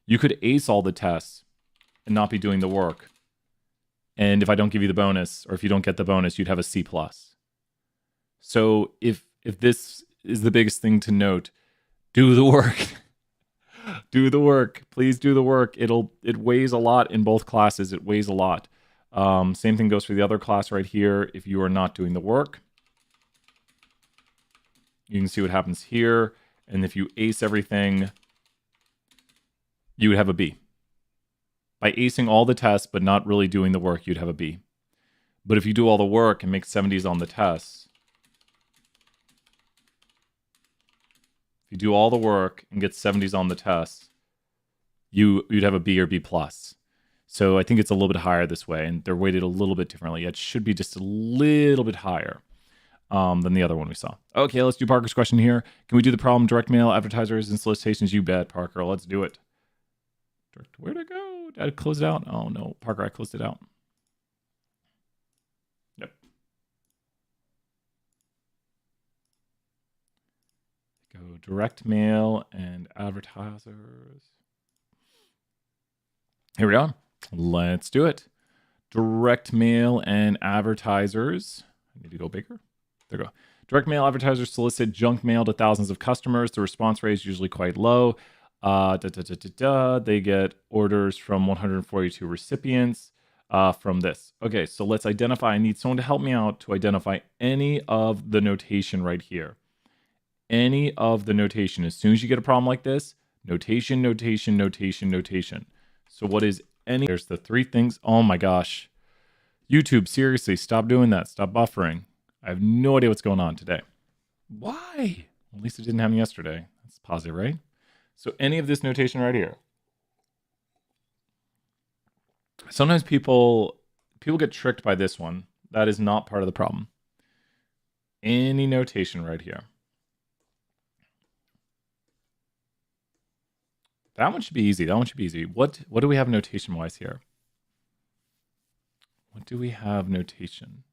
Speaker 3: You could ace all the tests and not be doing the work. And if I don't give you the bonus, or if you don't get the bonus, you'd have a C plus. So if this is the biggest thing to note, do the work. Do the work. Please do the work. It weighs a lot in both classes. It weighs a lot. Same thing goes for the other class right here. If you are not doing the work, you can see what happens here. And if you ace everything, you would have a B. By acing all the tests but not really doing the work, you'd have a B. But if you do all the work and make 70s on the tests, if you do all the work and get 70s on the tests, you'd have a B or B plus. So I think it's a little bit higher this way, and they're weighted a little bit differently. It should be just a little bit higher than the other one we saw. Okay, let's do Parker's question here. Can we do the problem direct mail advertisers and solicitations? You bet, Parker. Let's do it. Where'd it go? Did I close it out? Oh, no. Parker, I closed it out. Yep. Go direct mail and advertisers. Here we go. Let's do it. Direct mail and advertisers. I need to go bigger. There we go. Direct mail advertisers solicit junk mail to thousands of customers. The response rate is usually quite low. They get orders from 142 recipients from this. Okay, so let's identify. I need someone to help me out to identify any of the notation right here. Any of the notation. As soon as you get a problem like this, notation, notation, notation, notation. So what is any? There's the three things. Oh my gosh. YouTube, seriously, stop doing that. Stop buffering. I have no idea what's going on today. Why? At least it didn't happen yesterday. That's positive, right? So any of this notation right here. Sometimes people get tricked by this one. That is not part of the problem. Any notation right here. That one should be easy. That one should be easy. What do we have notation-wise here? What do we have notation?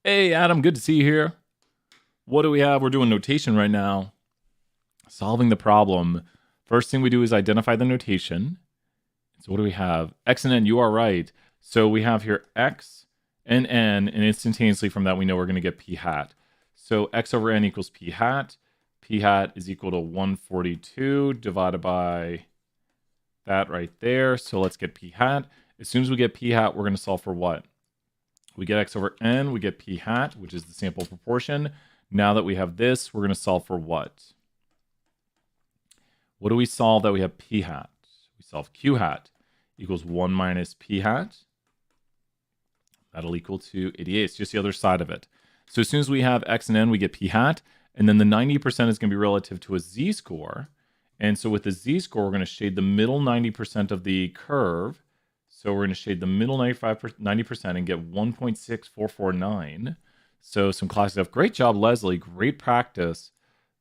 Speaker 3: Hey, Adam, good to see you here. What do we have? We're doing notation right now. Solving the problem. First thing we do is identify the notation. So what do we have? X and N, you are right. So we have here X and N, and instantaneously from that we know we're going to get P hat. So X over N equals P hat. P hat is equal to 142 divided by that right there. So let's get P hat. As soon as we get P hat, we're going to solve for what? We get X over N, we get P hat, which is the sample proportion. Now that we have this, we're going to solve for what? What do we solve that we have P hat? We solve Q hat equals 1 minus P hat. That'll equal to 88. It's just the other side of it. So as soon as we have X and N, we get P hat. And then the 90% is going to be relative to a Z-score. And so with the Z-score, we're going to shade the middle 90% of the curve. So we're going to shade the middle 90% and get 1.6449. So some classic stuff. Great job, Leslie. Great practice.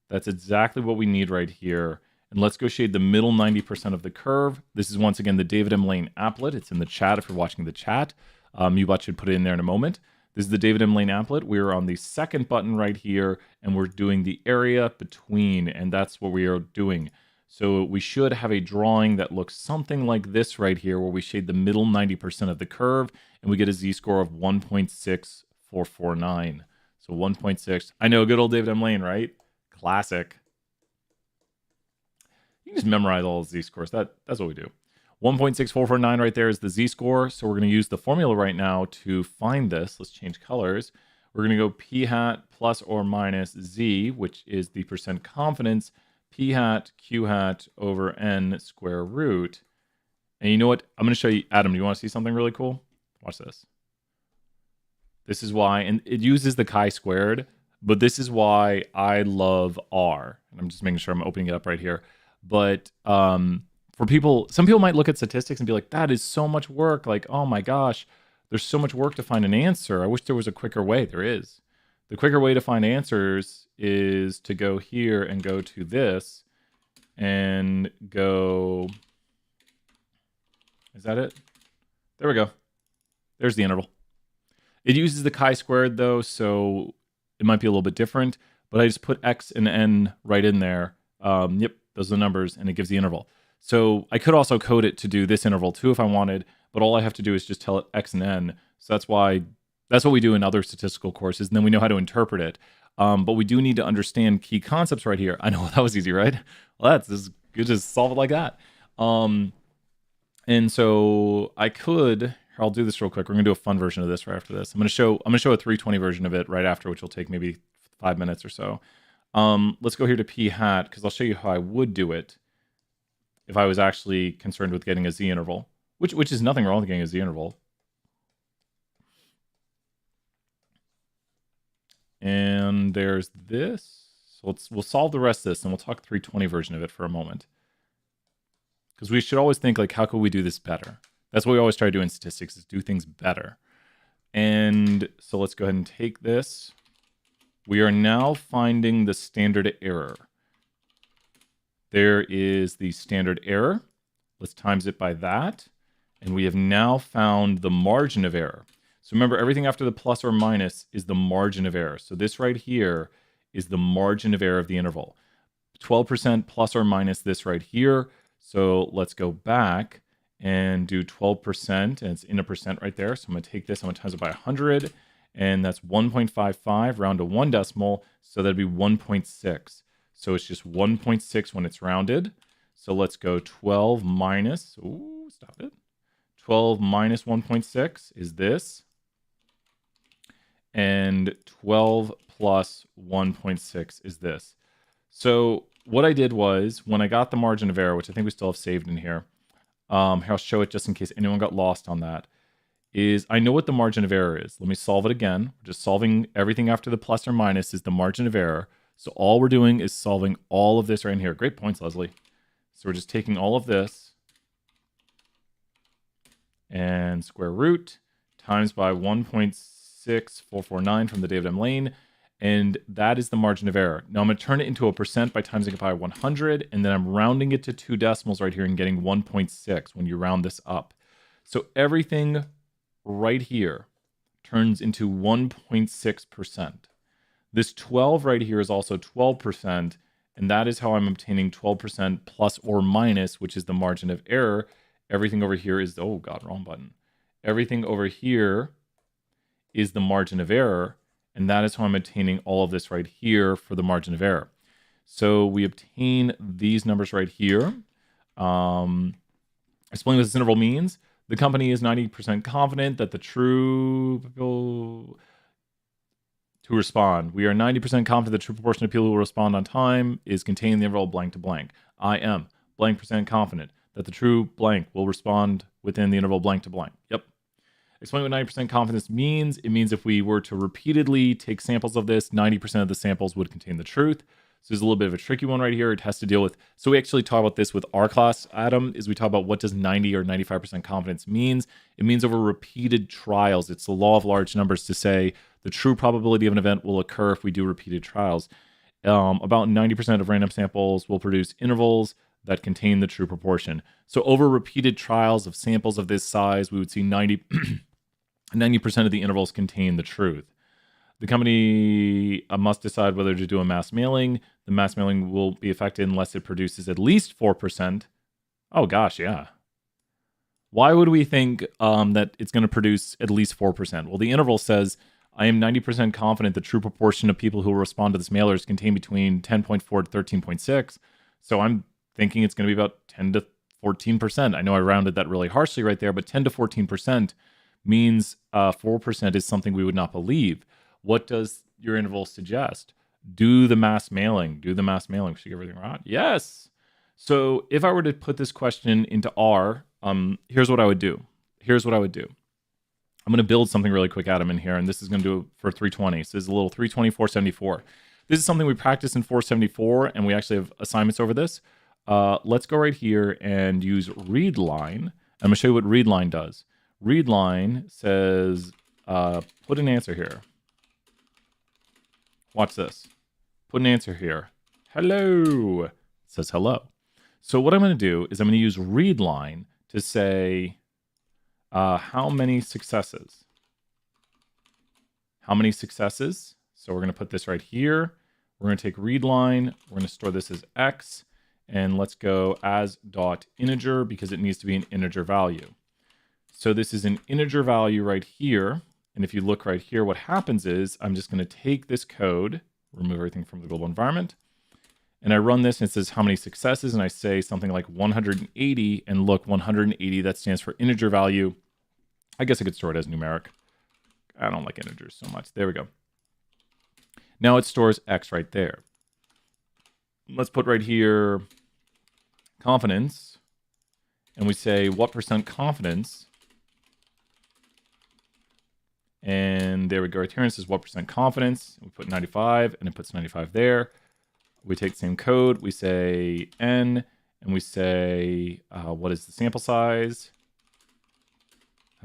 Speaker 3: That's exactly what we need right here. And let's go shade the middle 90% of the curve. This is once again the David M. Lane applet. It's in the chat if you're watching the chat. Mubot should put it in there in a moment. This is the David M. Lane applet. We're on the second button right here, and we're doing the area between, and that's what we are doing. So we should have a drawing that looks something like this right here, where we shade the middle 90% of the curve, and we get a z-score of 1.6449. So 1.6. I know, good old David M. Lane, right? Classic. You can just memorize all the z-scores. That's what we do. 1.6449 right there is the z-score. So we're going to use the formula right now to find this. Let's change colors. We're going to go p hat plus or minus z, which is the percent confidence, p hat q hat over n square root. And you know what? I'm going to show you, Adam, do you want to see something really cool? Watch this. This is why, and it uses the chi-squared, but this is why I love R. And I'm just making sure I'm opening it up right here. But for people, some people might look at statistics and be like, that is so much work. Like, oh my gosh, there's so much work to find an answer. I wish there was a quicker way. There is. The quicker way to find answers is to go here and go to this and go, is that it? There we go. There's the interval. It uses the chi-squared though, so it might be a little bit different, but I just put x and n right in there. Yep, those are the numbers, and it gives the interval. So I could also code it to do this interval too if I wanted, but all I have to do is just tell it x and n. So that's what we do in other statistical courses, and then we know how to interpret it. But we do need to understand key concepts right here. I know, that was easy, right? Well, that's just good, just solve it like that. And so I could, I'll do this real quick. We're gonna do a fun version of this right after this. I'm gonna show a 320 version of it right after, which will take maybe 5 minutes or so. Let's go here to p hat, because I'll show you how I would do it if I was actually concerned with getting a z interval, which is nothing wrong with getting a z interval. And there's this. So we'll solve the rest of this, and we'll talk 320 version of it for a moment. Because we should always think, like, how could we do this better? That's what we always try to do in statistics, is do things better. And so let's go ahead and take this. We are now finding the standard error. There is the standard error. Let's times it by that. And we have now found the margin of error. So remember, everything after the plus or minus is the margin of error. So this right here is the margin of error of the interval. 12% plus or minus this right here. So let's go back and do 12%, and it's in a percent right there. So I'm going to take this, I'm going to times it by 100, and that's 1.55, round to 1 decimal, so that'd be 1.6. So it's just 1.6 when it's rounded. So let's go 12 minus, ooh, stop it. 12 minus 1.6 is this. And 12 plus 1.6 is this. So what I did was, when I got the margin of error, which I think we still have saved in here, I'll show it just in case anyone got lost on that, is I know what the margin of error is. Let me solve it again. We're just solving everything after the plus or minus is the margin of error. So all we're doing is solving all of this right in here. Great points, Leslie. So we're just taking all of this and square root times by 1.6449 from the David M. Lane. And that is the margin of error. Now I'm going to turn it into a percent by timesing it by 100, and then I'm rounding it to 2 decimals right here and getting 1.6 when you round this up. So everything right here turns into 1.6%. This 12 right here is also 12%, and that is how I'm obtaining 12% plus or minus, which is the margin of error. Everything over here is, oh God, wrong button. Everything over here is the margin of error, and that is how I'm obtaining all of this right here for the margin of error. So we obtain these numbers right here. Explain what this interval means. The company is 90% confident that the true people to respond. We are 90% confident the true proportion of people who will respond on time is contained in the interval blank to blank. I am blank percent confident that the true blank will respond within the interval blank to blank. Yep. Explain what 90% confidence means. It means if we were to repeatedly take samples of this, 90% of the samples would contain the truth. So there's a little bit of a tricky one right here. It has to deal with, so we actually talk about this with our class, Adam, is we talk about what does 90 or 95% confidence means. It means over repeated trials. It's the law of large numbers to say the true probability of an event will occur if we do repeated trials. About 90% of random samples will produce intervals that contain the true proportion. So over repeated trials of samples of this size, we would see 90% 90% of the intervals contain the truth. The company must decide whether to do a mass mailing. The mass mailing will be effected unless it produces at least 4%. Oh gosh, yeah. Why would we think that it's going to produce at least 4%? Well, the interval says, I am 90% confident the true proportion of people who will respond to this mailer is contained between 10.4 to 13.6. So I'm thinking it's going to be about 10 to 14%. I know I rounded that really harshly right there, but 10 to 14% means 4% is something we would not believe. What does your interval suggest? Do the mass mailing. Do the mass mailing. Should we get everything right? Yes. So if I were to put this question into R, here's what I would do. I'm going to build something really quick, Adam, in here, and this is going to do it for 320. So this is a little 320, 474. This is something we practice in 474, and we actually have assignments over this. Let's go right here and use readline. I'm going to show you what readline does. Readline says, put an answer here. Watch this. Put an answer here. Hello. It says hello. So what I'm going to do is I'm going to use readline to say, how many successes? How many successes? So we're going to put this right here. We're going to take readline. We're going to store this as x. And let's go as dot integer because it needs to be an integer value. So this is an integer value right here. And if you look right here, what happens is I'm just going to take this code, remove everything from the global environment, and I run this and it says how many successes, and I say something like 180, and look, 180, that stands for integer value. I guess I could store it as numeric. I don't like integers so much. There we go. Now it stores x right there. Let's put right here confidence, and we say what percent confidence. And there we go right here, and it says what percent confidence. We put 95, and it puts 95 there. We take the same code, we say n, and we say, what is the sample size?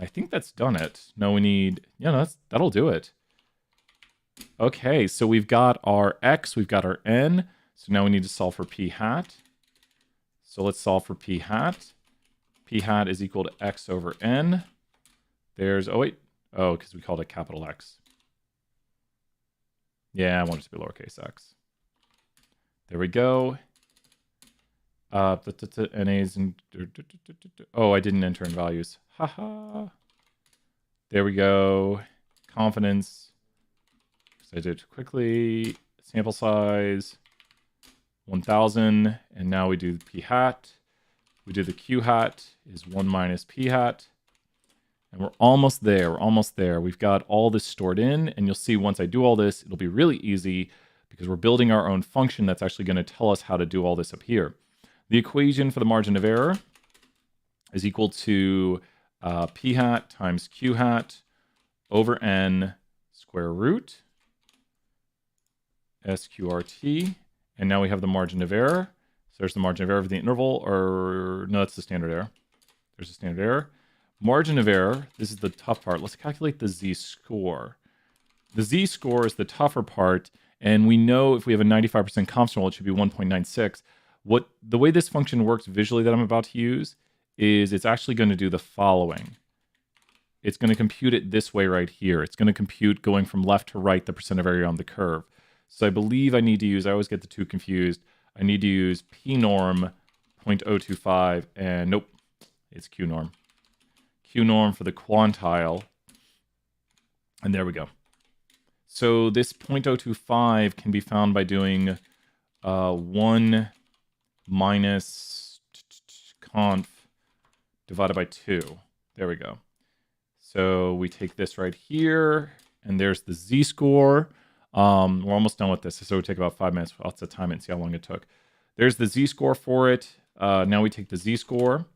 Speaker 3: I think that's done it. No, we need, yeah, no, that'll do it. Okay, so we've got our x, we've got our n. So now we need to solve for p hat. So let's solve for p hat. P hat is equal to x over n. There's, oh wait, oh, because we called it capital X. Yeah, I want it to be lowercase x. There we go. NAs and oh, I didn't enter in values. Haha. There we go. Confidence. So I did it quickly. Sample size 1000, and now we do the p hat. We do the q hat is 1 minus p hat. And we're almost there. We're almost there. We've got all this stored in, and you'll see once I do all this, it'll be really easy because we're building our own function that's actually going to tell us how to do all this up here. The equation for the margin of error is equal to p hat times q hat over n square root sqrt. And now we have the margin of error. So there's the margin of error of the interval, or no, that's the standard error. There's the standard error. Margin of error, this is the tough part. Let's calculate the z-score. The z-score is the tougher part, and we know if we have a 95% confidence interval, it should be 1.96. The way this function works visually that I'm about to use is it's actually going to do the following. It's going to compute it this way right here. It's going to compute going from left to right the percent of area on the curve. So I believe I need to use, I always get the two confused, I need to use p-norm 0.025, and nope, it's q-norm. Q-norm for the quantile, and there we go. So this 0.025 can be found by doing 1 minus conf divided by 2. There we go. So we take this right here, and there's the z-score. We're almost done with this, so it would take about 5 minutes. I'll have to time it and see how long it took. There's the z-score for it. Now we take the z-score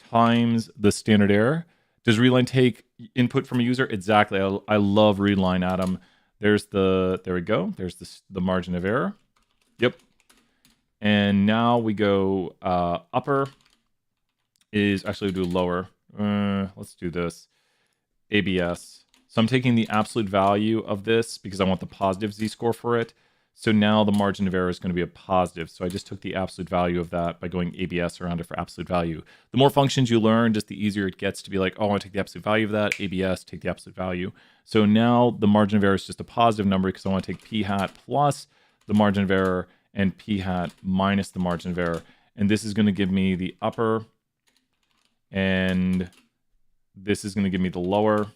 Speaker 3: times the standard error. Does readline take input from a user? Exactly. I love readline, Adam. There we go. There's the margin of error. Yep. And now we go upper is actually do lower. Let's do this. ABS. So I'm taking the absolute value of this because I want the positive z-score for it. So now the margin of error is going to be a positive. So I just took the absolute value of that by going ABS around it for absolute value. The more functions you learn, just the easier it gets to be like, oh, I want to take the absolute value of that, ABS, take the absolute value. So now the margin of error is just a positive number because I want to take p hat plus the margin of error and p hat minus the margin of error. And this is going to give me the upper, and this is going to give me the lower.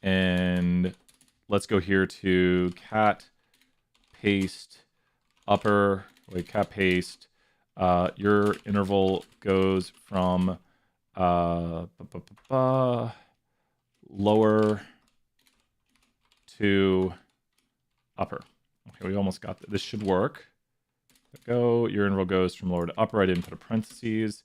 Speaker 3: And let's go here to cat paste upper, cat paste. Your interval goes from lower to upper. Okay, we almost got that. This should work. Go. Your interval goes from lower to upper. I didn't put a parentheses.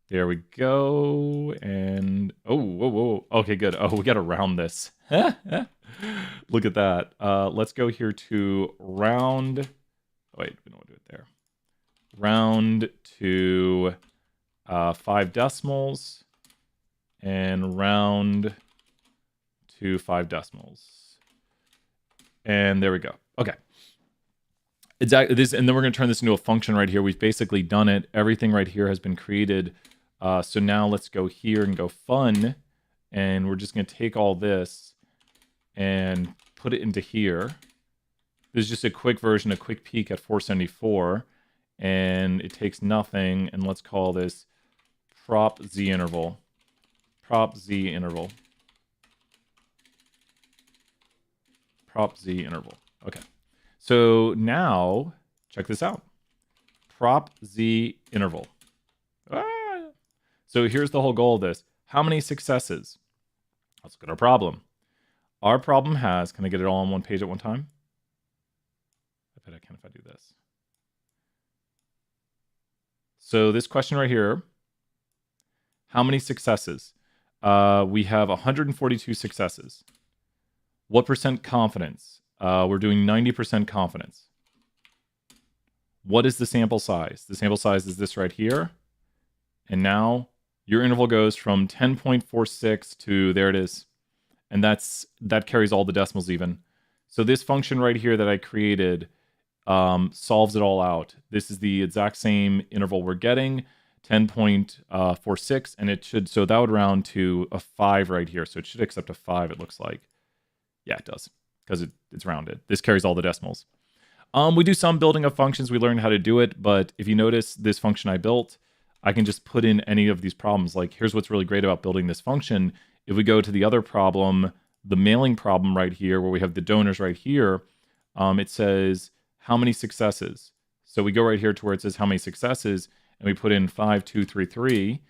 Speaker 3: There we go. And oh, whoa, whoa. Okay, good. Oh, we got to round this. Look at that. Let's go here to round. Oh, wait, we don't want to do it there. Round to 5 decimals and round to 5 decimals. And there we go. Okay. Exactly this, and then we're going to turn this into a function right here. We've basically done it. Everything right here has been created. So now let's go here and go fun, and we're just going to take all this and put it into here. This is just a quick version, a quick peek at 474, and it takes nothing. And let's call this prop z interval. Prop z interval. Prop z interval. Okay. So now, check this out. Prop z interval. So here's the whole goal of this. How many successes? Let's look at our problem. Our problem has, can I get it all on one page at one time? I bet I can if I do this. So this question right here, how many successes? We have 142 successes. What percent confidence? We're doing 90% confidence. What is the sample size? The sample size is this right here. And now your interval goes from 10.46 to, there it is. And that carries all the decimals even. So this function right here that I created solves it all out. This is the exact same interval we're getting, 10.46, and it should, so that would round to a 5 right here. So it should accept a 5, it looks like. Yeah, it does, because it's rounded. This carries all the decimals. We do some building of functions. We learned how to do it, but if you notice this function I built, I can just put in any of these problems. Like, here's what's really great about building this function. If we go to the other problem, the mailing problem right here, where we have the donors right here, it says, how many successes? So we go right here to where it says how many successes, and we put in 5233.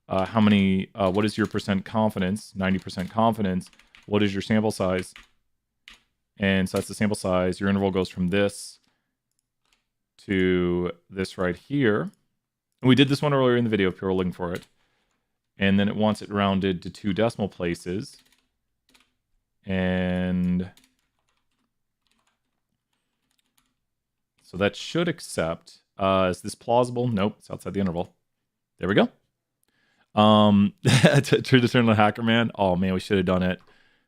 Speaker 3: How many, what is your percent confidence? 90% confidence. What is your sample size? And so that's the sample size. Your interval goes from this to this right here. And we did this one earlier in the video if you were looking for it. And then it wants it rounded to 2 decimal places. And so that should accept. Is this plausible? Nope, it's outside the interval. There we go. True determinant hacker man. Oh man, we should have done it.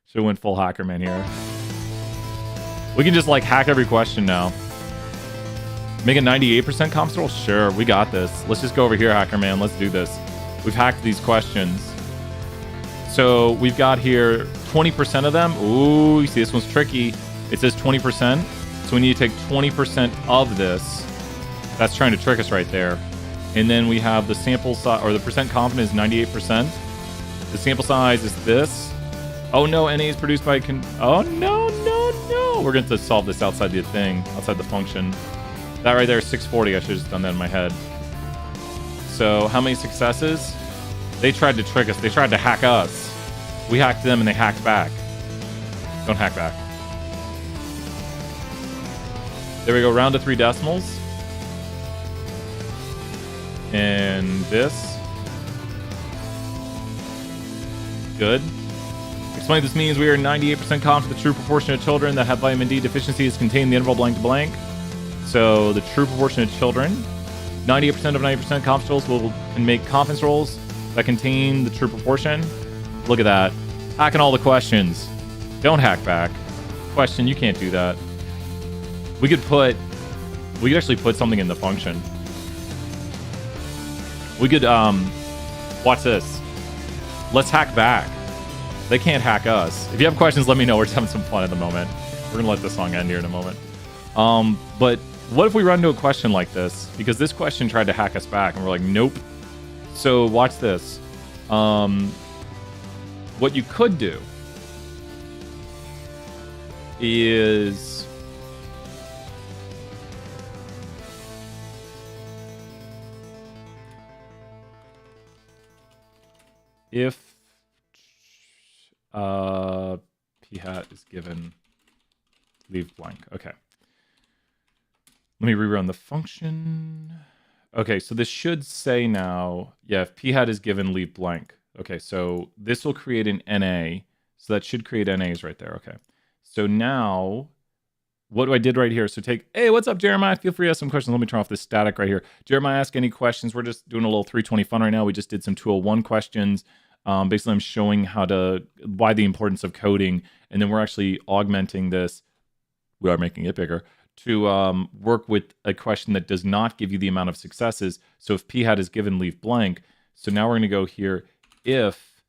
Speaker 3: Should have went full hacker man here. We can just like hack every question now. Make a 98% confidence? Sure, we got this. Let's just go over here, hacker man. Let's do this. We've hacked these questions. So we've got here 20% of them. Ooh, you see this one's tricky. It says 20%. So we need to take 20% of this. That's trying to trick us right there. And then we have the sample size, or the percent confidence is 98%. The sample size is this. Oh no, NA is produced by, oh no, no, no. We're going to solve this outside the thing, outside the function. That right there is 640. I should have just done that in my head. So how many successes? They tried to trick us. They tried to hack us. We hacked them and they hacked back. Don't hack back. There we go, round to 3 decimals. And this. Good. Explain this means we are 98% confident the true proportion of children that have vitamin D deficiency is contained in the interval blank to blank. So the true proportion of children, 98% of 90% confidence will make confidence rolls that contain the true proportion. Look at that. Hacking all the questions. Don't hack back. Question, you can't do that. We could actually put something in the function. We could, watch this. Let's hack back. They can't hack us. If you have questions, let me know. We're just having some fun at the moment. We're gonna let the song end here in a moment. But what if we run into a question like this? Because this question tried to hack us back, and we're like, nope. So watch this. What you could do is if p hat is given, leave blank. Okay. Let me rerun the function. Okay, so this should say now, yeah, if p hat is given, leave blank. Okay, so this will create an NA. So that should create NAs right there. Okay. So now, what I did right here, so take, hey, what's up, Jeremiah? Feel free to ask some questions. Let me turn off this static right here. Jeremiah, ask any questions. We're just doing a little 320 fun right now. We just did some 201 questions. Basically, I'm showing why the importance of coding, and then we're actually augmenting this. We are making it bigger to work with a question that does not give you the amount of successes. So if p hat is given, leave blank. So now we're going to go here. If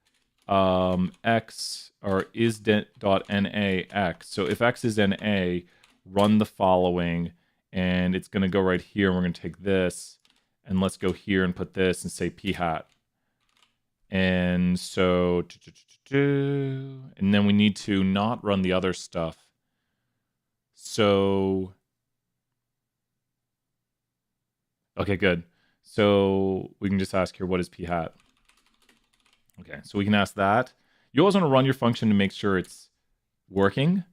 Speaker 3: x or is.na x. So if x is na, run the following, and it's going to go right here. And we're going to take this, and let's go here and put this and say p hat. And so, and then we need to not run the other stuff. So, okay, good. So we can just ask here, what is p hat? Okay, so we can ask that. You always want to run your function to make sure it's working.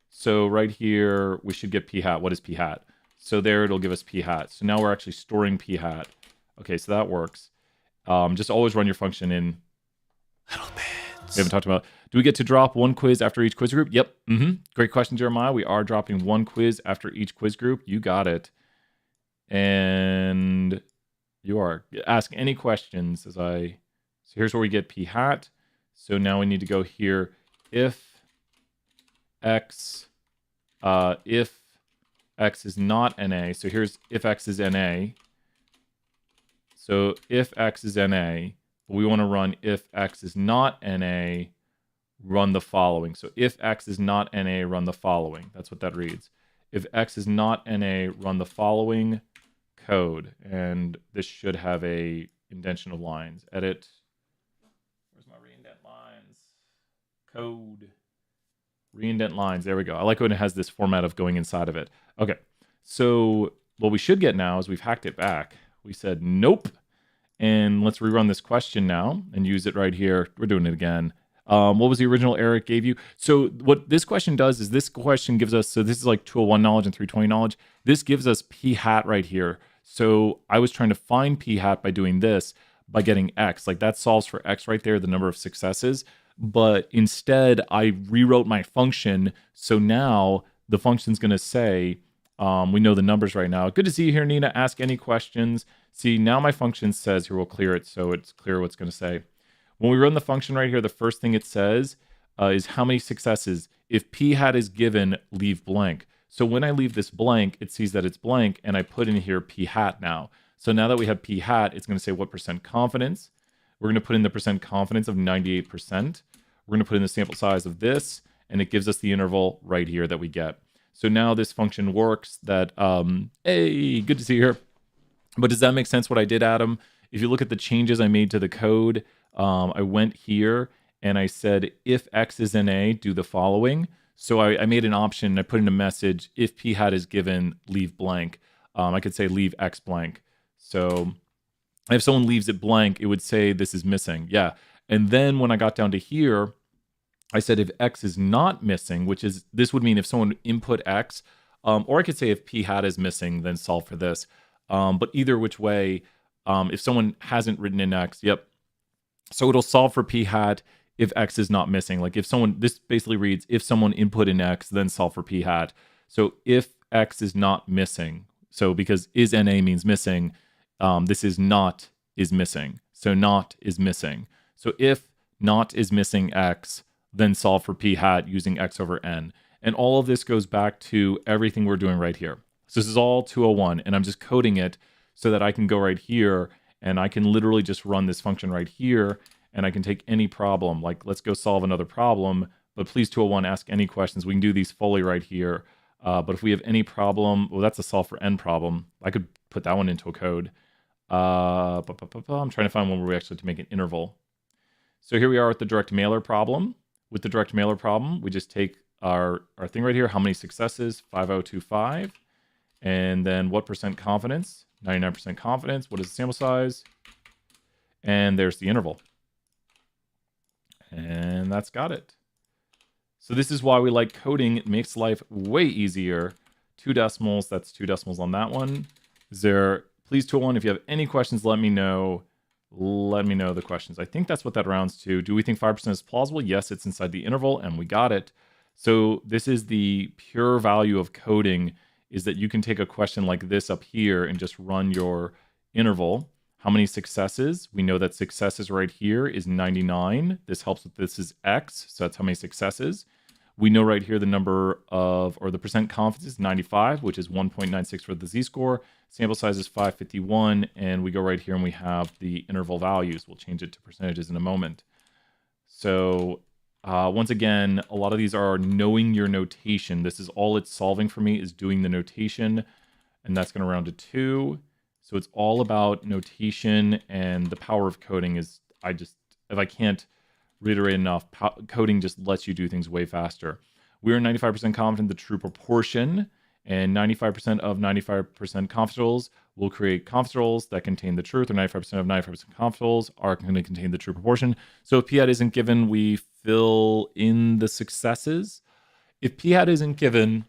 Speaker 3: So right here, we should get p hat. What is p hat? So there, it'll give us p hat. So now we're actually storing p hat. Okay, so that works. Just always run your function in little bits. We haven't talked about, do we get to drop one quiz after each quiz group? Yep. Great question, Jeremiah. We are dropping one quiz after each quiz group. You got it. And you are. Ask any questions so here's where we get p hat. So now we need to go here. If x is not NA. So here's if x is NA. So if x is NA, we want to run if x is not NA, run the following. So if x is not NA, run the following. That's what that reads. If x is not NA, run the following code. And this should have a indentation of lines. Edit. Where's my reindent lines? Code. Reindent lines. There we go. I like when it has this format of going inside of it. Okay. So what we should get now is we've hacked it back. We said, nope. And let's rerun this question now and use it right here. We're doing it again. What was the original error it gave you? So what this question does is this question gives us, so this is like 201 knowledge and 320 knowledge. This gives us p hat right here. So I was trying to find p hat by doing this, by getting x. Like that solves for x right there, the number of successes. But instead, I rewrote my function. So now the function's going to say, we know the numbers right now. Good to see you here, Nina. Ask any questions. See, now my function says, here, we'll clear it so it's clear what's going to say. When we run the function right here, the first thing it says is how many successes. If p hat is given, leave blank. So when I leave this blank, it sees that it's blank, and I put in here p hat now. So now that we have p hat, it's going to say what percent confidence. We're going to put in the percent confidence of 98%. We're going to put in the sample size of this, and it gives us the interval right here that we get. So now this function works that, hey, good to see you here. But does that make sense what I did, Adam? If you look at the changes I made to the code, I went here and I said, if x is NA, do the following. So I made an option, I put in a message, if p hat is given, leave blank. I could say leave x blank. So if someone leaves it blank, it would say this is missing. Yeah. And then when I got down to here, I said if x is not missing, which is, this would mean if someone input x, or I could say if p hat is missing, then solve for this. But either which way, if someone hasn't written in x, yep. So it'll solve for p hat if x is not missing. Like if someone, this basically reads, if someone input in x, then solve for p hat. So if x is not missing, so because is NA means missing, this is not is missing. So not is missing. So if not is missing x, then solve for p hat using x over n. And all of this goes back to everything we're doing right here. So this is all 201, and I'm just coding it so that I can go right here, and I can literally just run this function right here, and I can take any problem. Like, let's go solve another problem, but please 201, ask any questions. We can do these fully right here. But if we have any problem, well, that's a solve for n problem. I could put that one into a code. I'm trying to find one where we actually have to make an interval. So here we are with the direct mailer problem. With the direct mailer problem, we just take our thing right here, how many successes? 5025. And then what percent confidence? 99% confidence. What is the sample size? And there's the interval. And that's got it. So this is why we like coding. It makes life way easier. 2 decimals, that's 2 decimals on that one. Please 201, if you have any questions, let me know. Let me know the questions. I think that's what that rounds to. Do we think 5% is plausible? Yes, it's inside the interval, and we got it. So this is the pure value of coding, is that you can take a question like this up here and just run your interval. How many successes? We know that successes right here is 99. This helps with this is X, so that's how many successes. We know right here the number of, or the percent confidence is 95, which is 1.96 for the z-score. Sample size is 551, and we go right here and we have the interval values. We'll change it to percentages in a moment. So once again, a lot of these are knowing your notation. This is all it's solving for me, is doing the notation, and that's going to round to 2. So it's all about notation, and the power of coding is, if I can't reiterate enough, coding just lets you do things way faster. We're 95% confident the true proportion, and 95% of 95% confidence will create confidence that contain the truth, or 95% of 95% confidence are going to contain the true proportion. So if p-hat isn't given, we fill in the successes. If p-hat isn't given,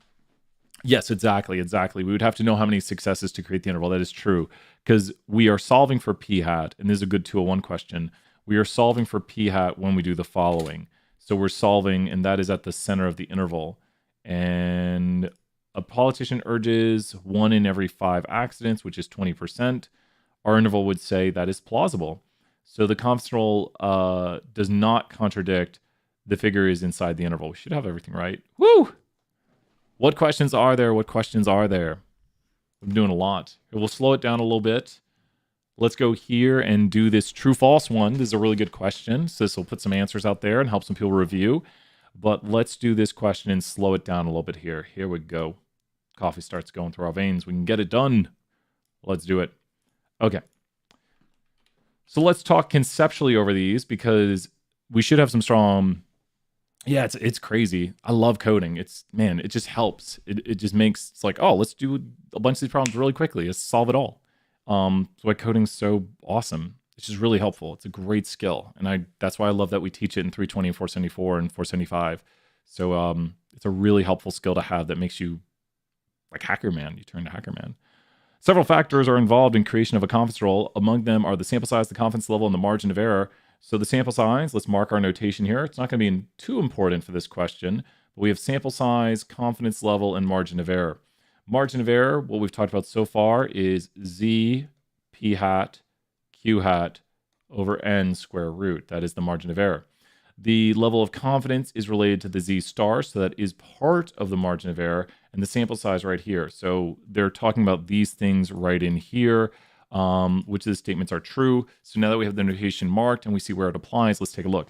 Speaker 3: yes, exactly. We would have to know how many successes to create the interval. That is true, because we are solving for p-hat, and this is a good 201 question. We are solving for p-hat when we do the following. So we're solving, and that is at the center of the interval. And a politician urges 1 in every 5 accidents, which is 20%. Our interval would say that is plausible. So the confidence interval does not contradict the figure is inside the interval. We should have everything right. Woo! What questions are there? What questions are there? I'm doing a lot. We'll slow it down a little bit. Let's go here and do this true-false one. This is a really good question. So this will put some answers out there and help some people review. But let's do this question and slow it down a little bit here. Here we go. Coffee starts going through our veins. We can get it done. Let's do it. Okay. So let's talk conceptually over these, because we should have some strong... Yeah, it's crazy. I love coding. It just helps. It just makes, it's like, oh, let's do a bunch of these problems really quickly. Let's solve it all. So why coding's so awesome. It's just really helpful. It's a great skill. And that's why I love that we teach it in 320 and 474 and 475. So it's a really helpful skill to have that makes you like Hacker Man. You turn to Hacker Man. Several factors are involved in creation of a confidence interval. Among them are the sample size, the confidence level, and the margin of error. So the sample size, let's mark our notation here. It's not going to be too important for this question, but we have sample size, confidence level, and margin of error. Margin of error, what we've talked about so far, is z p-hat q-hat over n square root. That is the margin of error. The level of confidence is related to the z star, so that is part of the margin of error, and the sample size right here. So they're talking about these things right in here, which of the statements are true. So now that we have the notation marked and we see where it applies, let's take a look.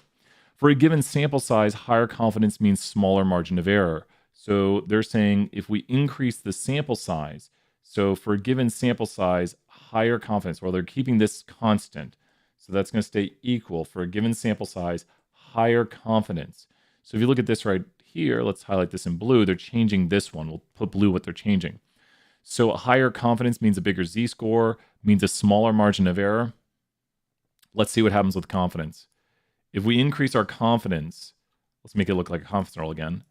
Speaker 3: For a given sample size, higher confidence means smaller margin of error. So they're saying if we increase the sample size, so for a given sample size, higher confidence, well, they're keeping this constant. So that's going to stay equal for a given sample size, higher confidence. So if you look at this right here, let's highlight this in blue. They're changing this one. We'll put blue what they're changing. So a higher confidence means a bigger z-score, means a smaller margin of error. Let's see what happens with confidence. If we increase our confidence, let's make it look like a confidence interval again.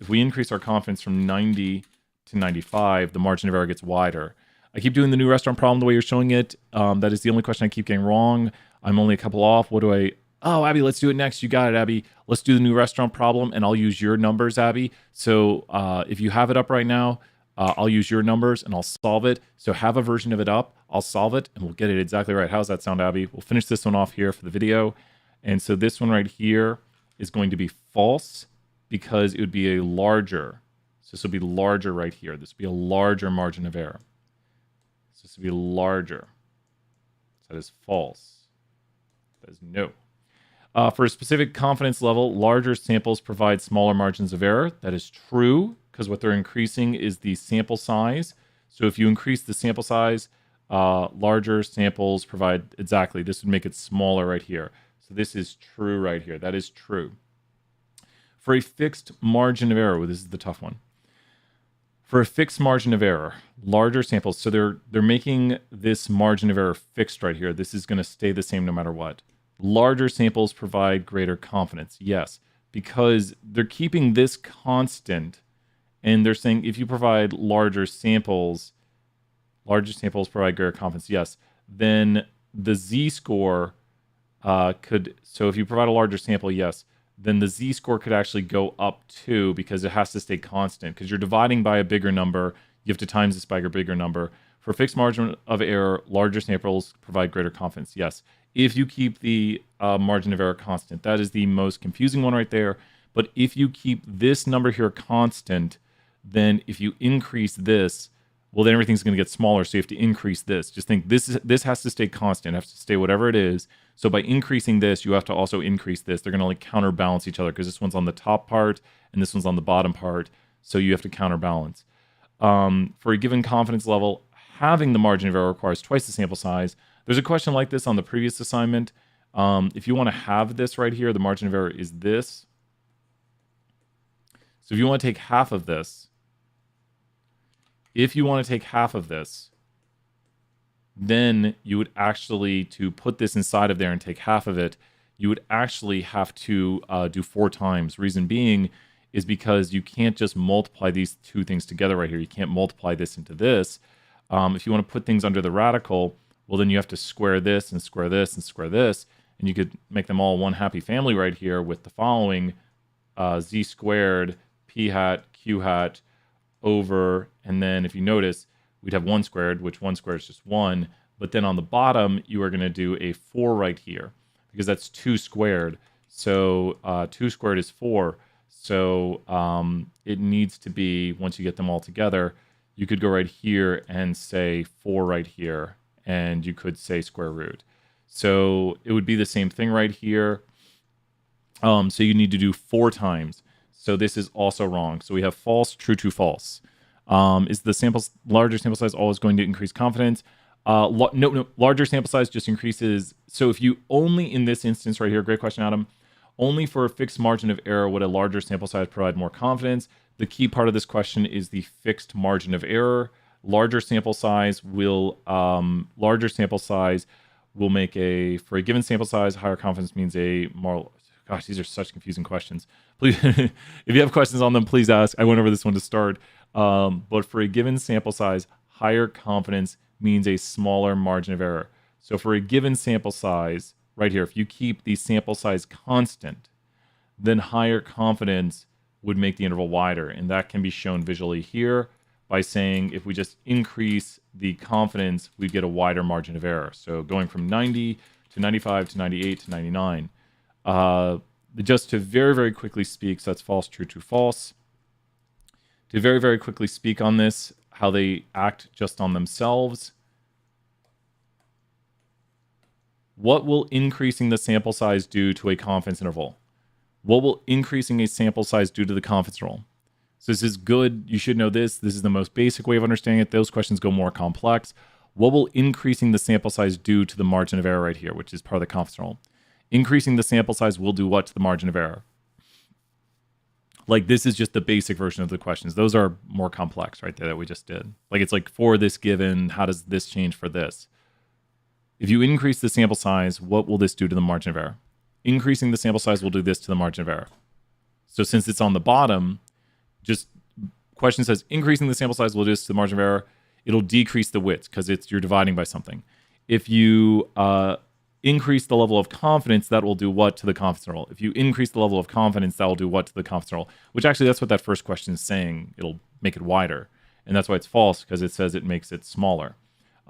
Speaker 3: If we increase our confidence from 90 to 95, the margin of error gets wider. I keep doing the new restaurant problem the way you're showing it. That is the only question I keep getting wrong. I'm only a couple off. Oh, Abby, let's do it next. You got it, Abby. Let's do the new restaurant problem, and I'll use your numbers, Abby. So if you have it up right now, I'll use your numbers, and I'll solve it. So have a version of it up. I'll solve it, and we'll get it exactly right. How's that sound, Abby? We'll finish this one off here for the video. And so this one right here is going to be false. because it would be a larger. So this will be larger right here. This would be a larger margin of error. So this would be larger. So that is false. That is no. For a specific confidence level, larger samples provide smaller margins of error. That is true, because what they're increasing is the sample size. So if you increase the sample size, larger samples provide, exactly, this would make it smaller right here. So this is true right here. That is true. For a fixed margin of error, well, this is the tough one. For a fixed margin of error, larger samples, so they're making this margin of error fixed right here. This is going to stay the same no matter what. Larger samples provide greater confidence. Yes, because they're keeping this constant, and they're saying if you provide larger samples provide greater confidence. Yes, then the z-score could, so if you provide a larger sample, yes, then the z-score could actually go up too, because it has to stay constant. Because you're dividing by a bigger number, you have to times this by a bigger number. For a fixed margin of error, larger samples provide greater confidence. Yes, if you keep the margin of error constant. That is the most confusing one right there. But if you keep this number here constant, then if you increase this, well, then everything's going to get smaller, so you have to increase this. Just think, this has to stay constant. It has to stay whatever it is. So by increasing this, you have to also increase this. They're going to like counterbalance each other, because this one's on the top part and this one's on the bottom part. So you have to counterbalance. For a given confidence level, having the margin of error requires twice the sample size. There's a question like this on the previous assignment. If you want to have this right here, the margin of error is this. So if you want to take half of this, then you would actually, to put this inside of there and take half of it, you would actually have to do 4 times. Reason being is because you can't just multiply these two things together right here. You can't multiply this into this. If you want to put things under the radical, well, then you have to square this and square this and square this, and you could make them all one happy family right here with the following z squared p hat q hat over, and then if you notice, we'd have 1 squared, which 1 squared is just 1. But then on the bottom, you are going to do a 4 right here, because that's 2 squared. So 2 squared is 4. So it needs to be, once you get them all together, you could go right here and say 4 right here, and you could say square root. So it would be the same thing right here. So you need to do 4 times. So this is also wrong. So we have false, true, true, false. Is the larger sample size always going to increase confidence? No, larger sample size just increases. So if you only in this instance right here, great question, Adam, only for a fixed margin of error would a larger sample size provide more confidence. The key part of this question is the fixed margin of error. Larger sample size will make a, for a given sample size, higher confidence means a more, gosh, these are such confusing questions. Please, if you have questions on them, please ask. I went over this one to start. But for a given sample size, higher confidence means a smaller margin of error. So for a given sample size, right here, if you keep the sample size constant, then higher confidence would make the interval wider. And that can be shown visually here by saying if we just increase the confidence, we get a wider margin of error. So going from 90 to 95 to 98 to 99. Just to very, very quickly speak, so that's false, true, true, false. To very, very quickly speak on this, how they act just on themselves. What will increasing the sample size do to a confidence interval? What will increasing a sample size do to the confidence interval? So this is good. You should know this. This is the most basic way of understanding it. Those questions go more complex. What will increasing the sample size do to the margin of error right here, which is part of the confidence interval? Increasing the sample size will do what to the margin of error? Like, this is just the basic version of the questions. Those are more complex right there that we just did. Like, it's like, for this given, how does this change for this? If you increase the sample size, what will this do to the margin of error? Increasing the sample size will do this to the margin of error. So since it's on the bottom, just question says, increasing the sample size will do this to the margin of error. It'll decrease the width because you're dividing by something. If you increase the level of confidence, that will do what to the confidence interval? If you increase the level of confidence, that will do what to the confidence interval? Which actually, that's what that first question is saying. It'll make it wider. And that's why it's false, because it says it makes it smaller.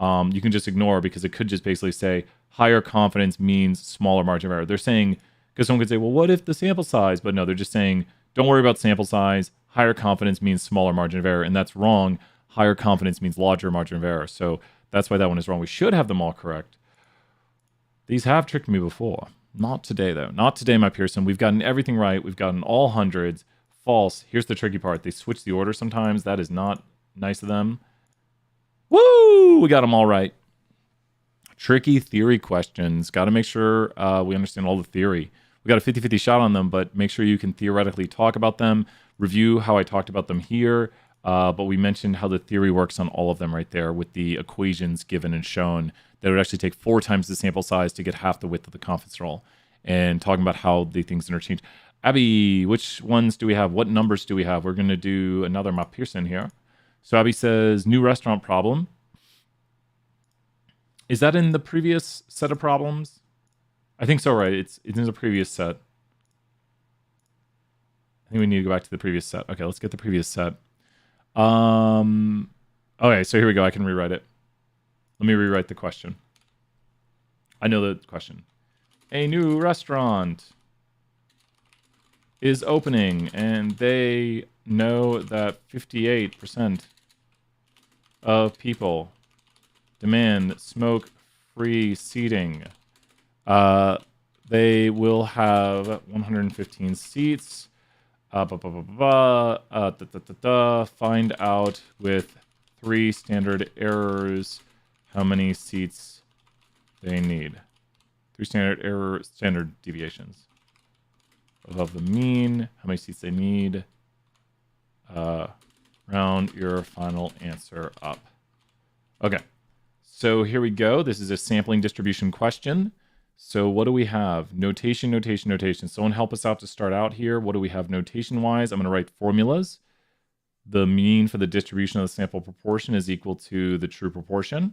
Speaker 3: You can just ignore, because it could just basically say higher confidence means smaller margin of error. They're saying, because someone could say, well, what if the sample size? But no, they're just saying don't worry about sample size. Higher confidence means smaller margin of error, and that's wrong. Higher confidence means larger margin of error. So that's why that one is wrong. We should have them all correct. These have tricked me before. Not today, though. Not today, my Pearson. We've gotten everything right. We've gotten all hundreds. False. Here's the tricky part. They switch the order sometimes. That is not nice of them. Woo! We got them all right. Tricky theory questions. Got to make sure we understand all the theory. We got a 50-50 shot on them, but make sure you can theoretically talk about them, review how I talked about them here, but we mentioned how the theory works on all of them right there with the equations given and shown that it would actually take 4 times the sample size to get half the width of the confidence interval, and talking about how the things interchange. Abby, which ones do we have? What numbers do we have? We're going to do another Mop Pearson here. So Abby says, new restaurant problem. Is that in the previous set of problems? I think so, right? It's in the previous set. I think we need to go back to the previous set. Okay, let's get the previous set. Okay, so here we go. I can rewrite it. Let me rewrite the question. I know the question. A new restaurant is opening, and they know that 58% of people demand smoke-free seating. They will have 115 seats. Find out with 3 standard errors how many seats they need. 3 standard deviations above the mean. How many seats they need? Round your final answer up. Okay, so here we go. This is a sampling distribution question. So what do we have? Notation, notation, notation. Someone help us out to start out here. What do we have notation-wise? I'm going to write formulas. The mean for the distribution of the sample proportion is equal to the true proportion.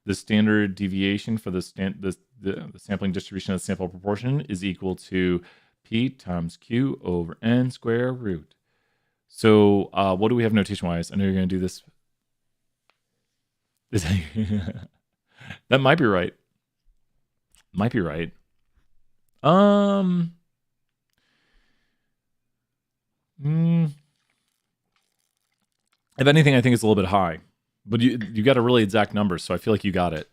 Speaker 3: The standard deviation for the sampling distribution of the sample proportion is equal to P times Q over N square root. So what do we have notation-wise? I know you're going to do this. That might be right. Might be right. If anything, I think it's a little bit high. But you got a really exact number, so I feel like you got it.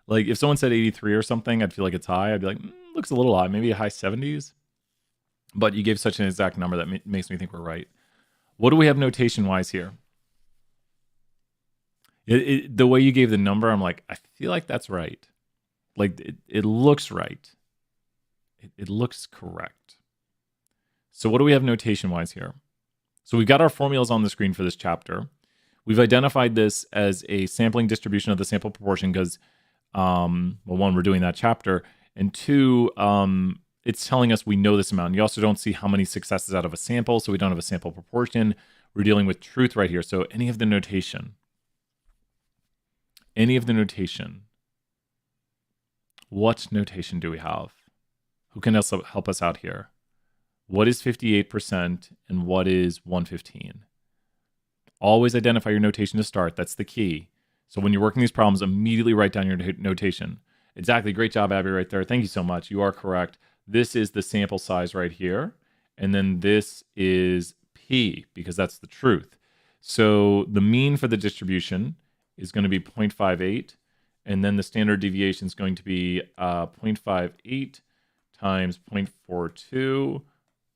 Speaker 3: Like if someone said 83 or something, I'd feel like it's high. I'd be like, looks a little high, maybe a high 70s. But you gave such an exact number that makes me think we're right. What do we have notation-wise here? The way you gave the number, I'm like, I feel like that's right. Like it looks right. It looks correct. So what do we have notation-wise here? So we've got our formulas on the screen for this chapter. We've identified this as a sampling distribution of the sample proportion because, well, one, we're doing that chapter, and 2, it's telling us we know this amount. You also don't see how many successes out of a sample, so we don't have a sample proportion. We're dealing with truth right here. So any of the notation. What notation do we have? Who can also help us out here? What is 58% and what is 115? Always identify your notation to start. That's the key. So when you're working these problems, immediately write down your notation. Exactly. Great job, Abby, right there. Thank you so much. You are correct. This is the sample size right here. And then this is P, because that's the truth. So the mean for the distribution is going to be 0.58. And then the standard deviation is going to be 0.58 times 0.42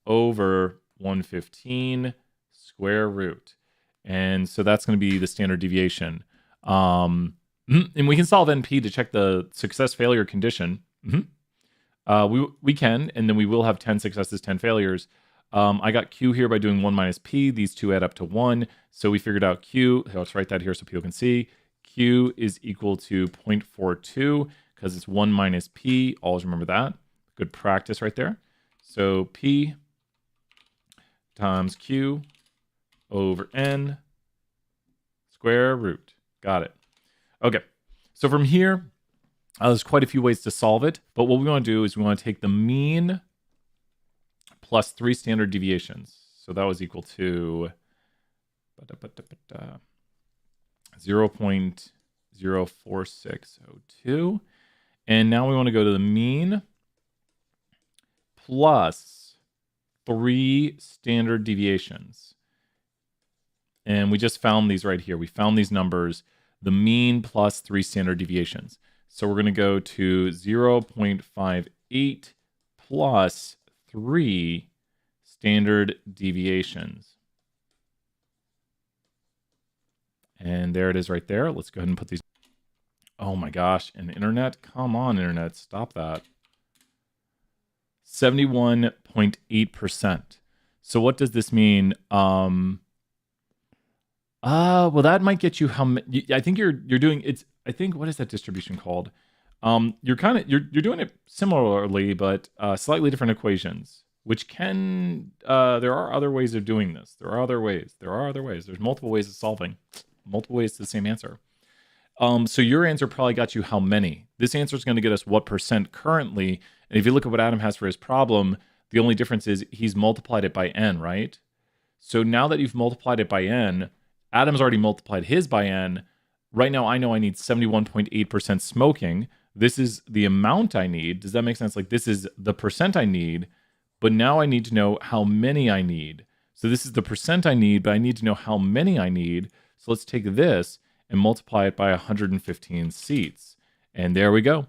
Speaker 3: over 115 square root. And so that's going to be the standard deviation. And we can solve NP to check the success failure condition. We can, and then we will have 10 successes, 10 failures. I got Q here by doing 1 minus P. These two add up to 1. So we figured out Q. Let's write that here so people can see. Q is equal to 0.42 because it's 1 minus P. Always remember that. Good practice right there. So P times Q over N square root. Got it. Okay. So from here, there's quite a few ways to solve it. But what we want to do is we want to take the mean plus 3 standard deviations. So that was equal to 0.04602. And now we want to go to the mean plus 3 standard deviations. And we just found these right here. We found these numbers, the mean plus 3 standard deviations. So we're going to go to 0.58 plus 3 standard deviations. And there it is right there. Let's go ahead and put these. Oh my gosh. And internet? Come on, internet. Stop that. 71.8%. So what does this mean? Well, that might get you how many. I think you're doing it's. I think, what is that distribution called? You're doing it similarly, but slightly different equations. Which can there are other ways of doing this. There are other ways. There's multiple ways of solving. Multiple ways to the same answer. So your answer probably got you how many. This answer is going to get us what percent currently. And if you look at what Adam has for his problem, the only difference is he's multiplied it by n, right? So now that you've multiplied it by n, Adam's already multiplied his by n. Right now I know I need 71.8% smoking. This is the amount I need. Does that make sense? Like this is the percent I need, but now I need to know how many I need. So this is the percent I need, but I need to know how many I need. So let's take this and multiply it by 115 seats. And there we go.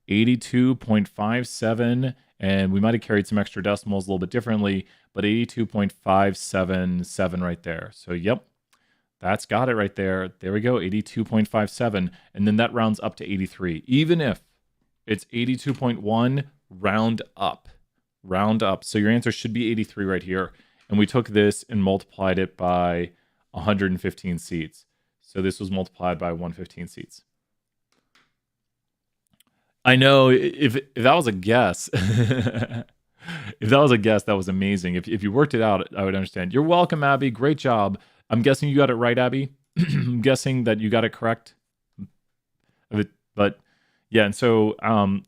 Speaker 3: 82.57. And we might have carried some extra decimals a little bit differently, but 82.577 right there. So yep, that's got it right there. There we go, 82.57. And then that rounds up to 83. Even if it's 82.1, round up. Round up. So your answer should be 83 right here. And we took this and multiplied it by 115 seats. So this was multiplied by 115 seats. I know if that was a guess, if that was a guess, that was amazing. If you worked it out, I would understand. You're welcome, Abby. Great job. I'm guessing you got it right, Abby. I'm guessing that you got it correct. But yeah, and so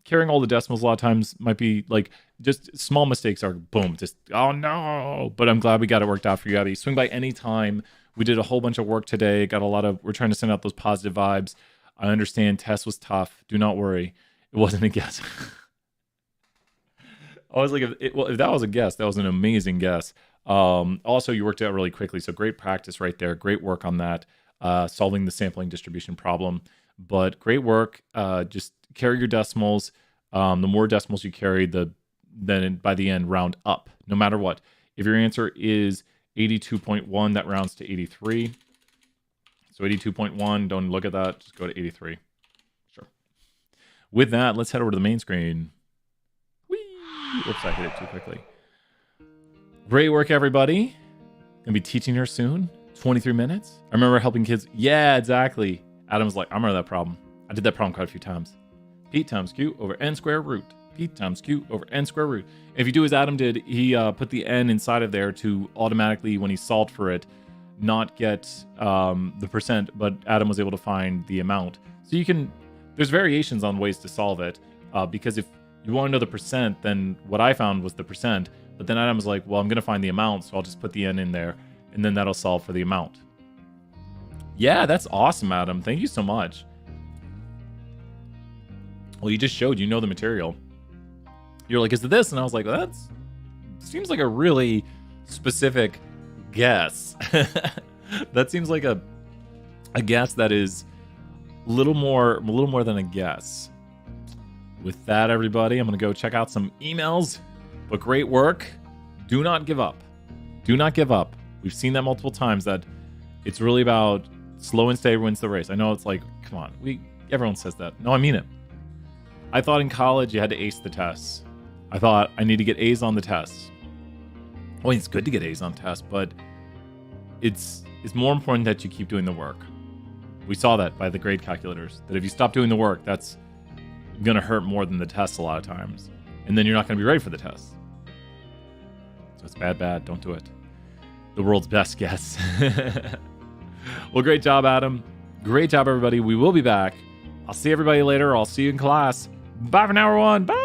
Speaker 3: carrying all the decimals a lot of times might be like just small mistakes are boom, just oh no. But I'm glad we got it worked out for you, Abby. Swing by any time. We did a whole bunch of work today. We're trying to send out those positive vibes. I understand test was tough. Do not worry. It wasn't a guess. I was like, if that was a guess, that was an amazing guess. Also, you worked it out really quickly. So great practice right there. Great work on that. Solving the sampling distribution problem. But great work. Just carry your decimals. The more decimals you carry, then by the end, round up, no matter what. If your answer is 82.1, that rounds to 83. So 82.1, don't look at that. Just go to 83. Sure. With that, let's head over to the main screen. Whee! Whoops, I hit it too quickly. Great work, everybody. Gonna be teaching her soon. 23 minutes. I remember helping kids. Yeah, exactly. Adam's like, I remember that problem. I did that problem quite a few times. P times Q over n square root. P times Q over n square root. If you do as Adam did, he put the n inside of there to automatically, when he solved for it, not get the percent, but Adam was able to find the amount. So there's variations on ways to solve it, because if you want to know the percent, then what I found was the percent, but then Adam was like, well, I'm going to find the amount, so I'll just put the n in there, and then that'll solve for the amount. Yeah, that's awesome, Adam. Thank you so much. Well, you just showed you know the material. You're like, is it this? And I was like, well, that seems like a really specific guess. That seems like a guess that is a little more than a guess. With that, everybody, I'm going to go check out some emails. But great work. Do not give up. Do not give up. We've seen that multiple times, that it's really about slow and steady wins the race. I know it's like, come on, everyone says that. No, I mean it. I thought in college you had to ace the tests. I thought I need to get A's on the tests. Well, it's good to get A's on tests, but it's more important that you keep doing the work. We saw that by the grade calculators, that if you stop doing the work, that's going to hurt more than the tests a lot of times. And then you're not going to be ready for the tests. So it's bad. Don't do it. The world's best guess. Well, great job, Adam. Great job, everybody. We will be back. I'll see everybody later. I'll see you in class. Bye for now, everyone. Bye.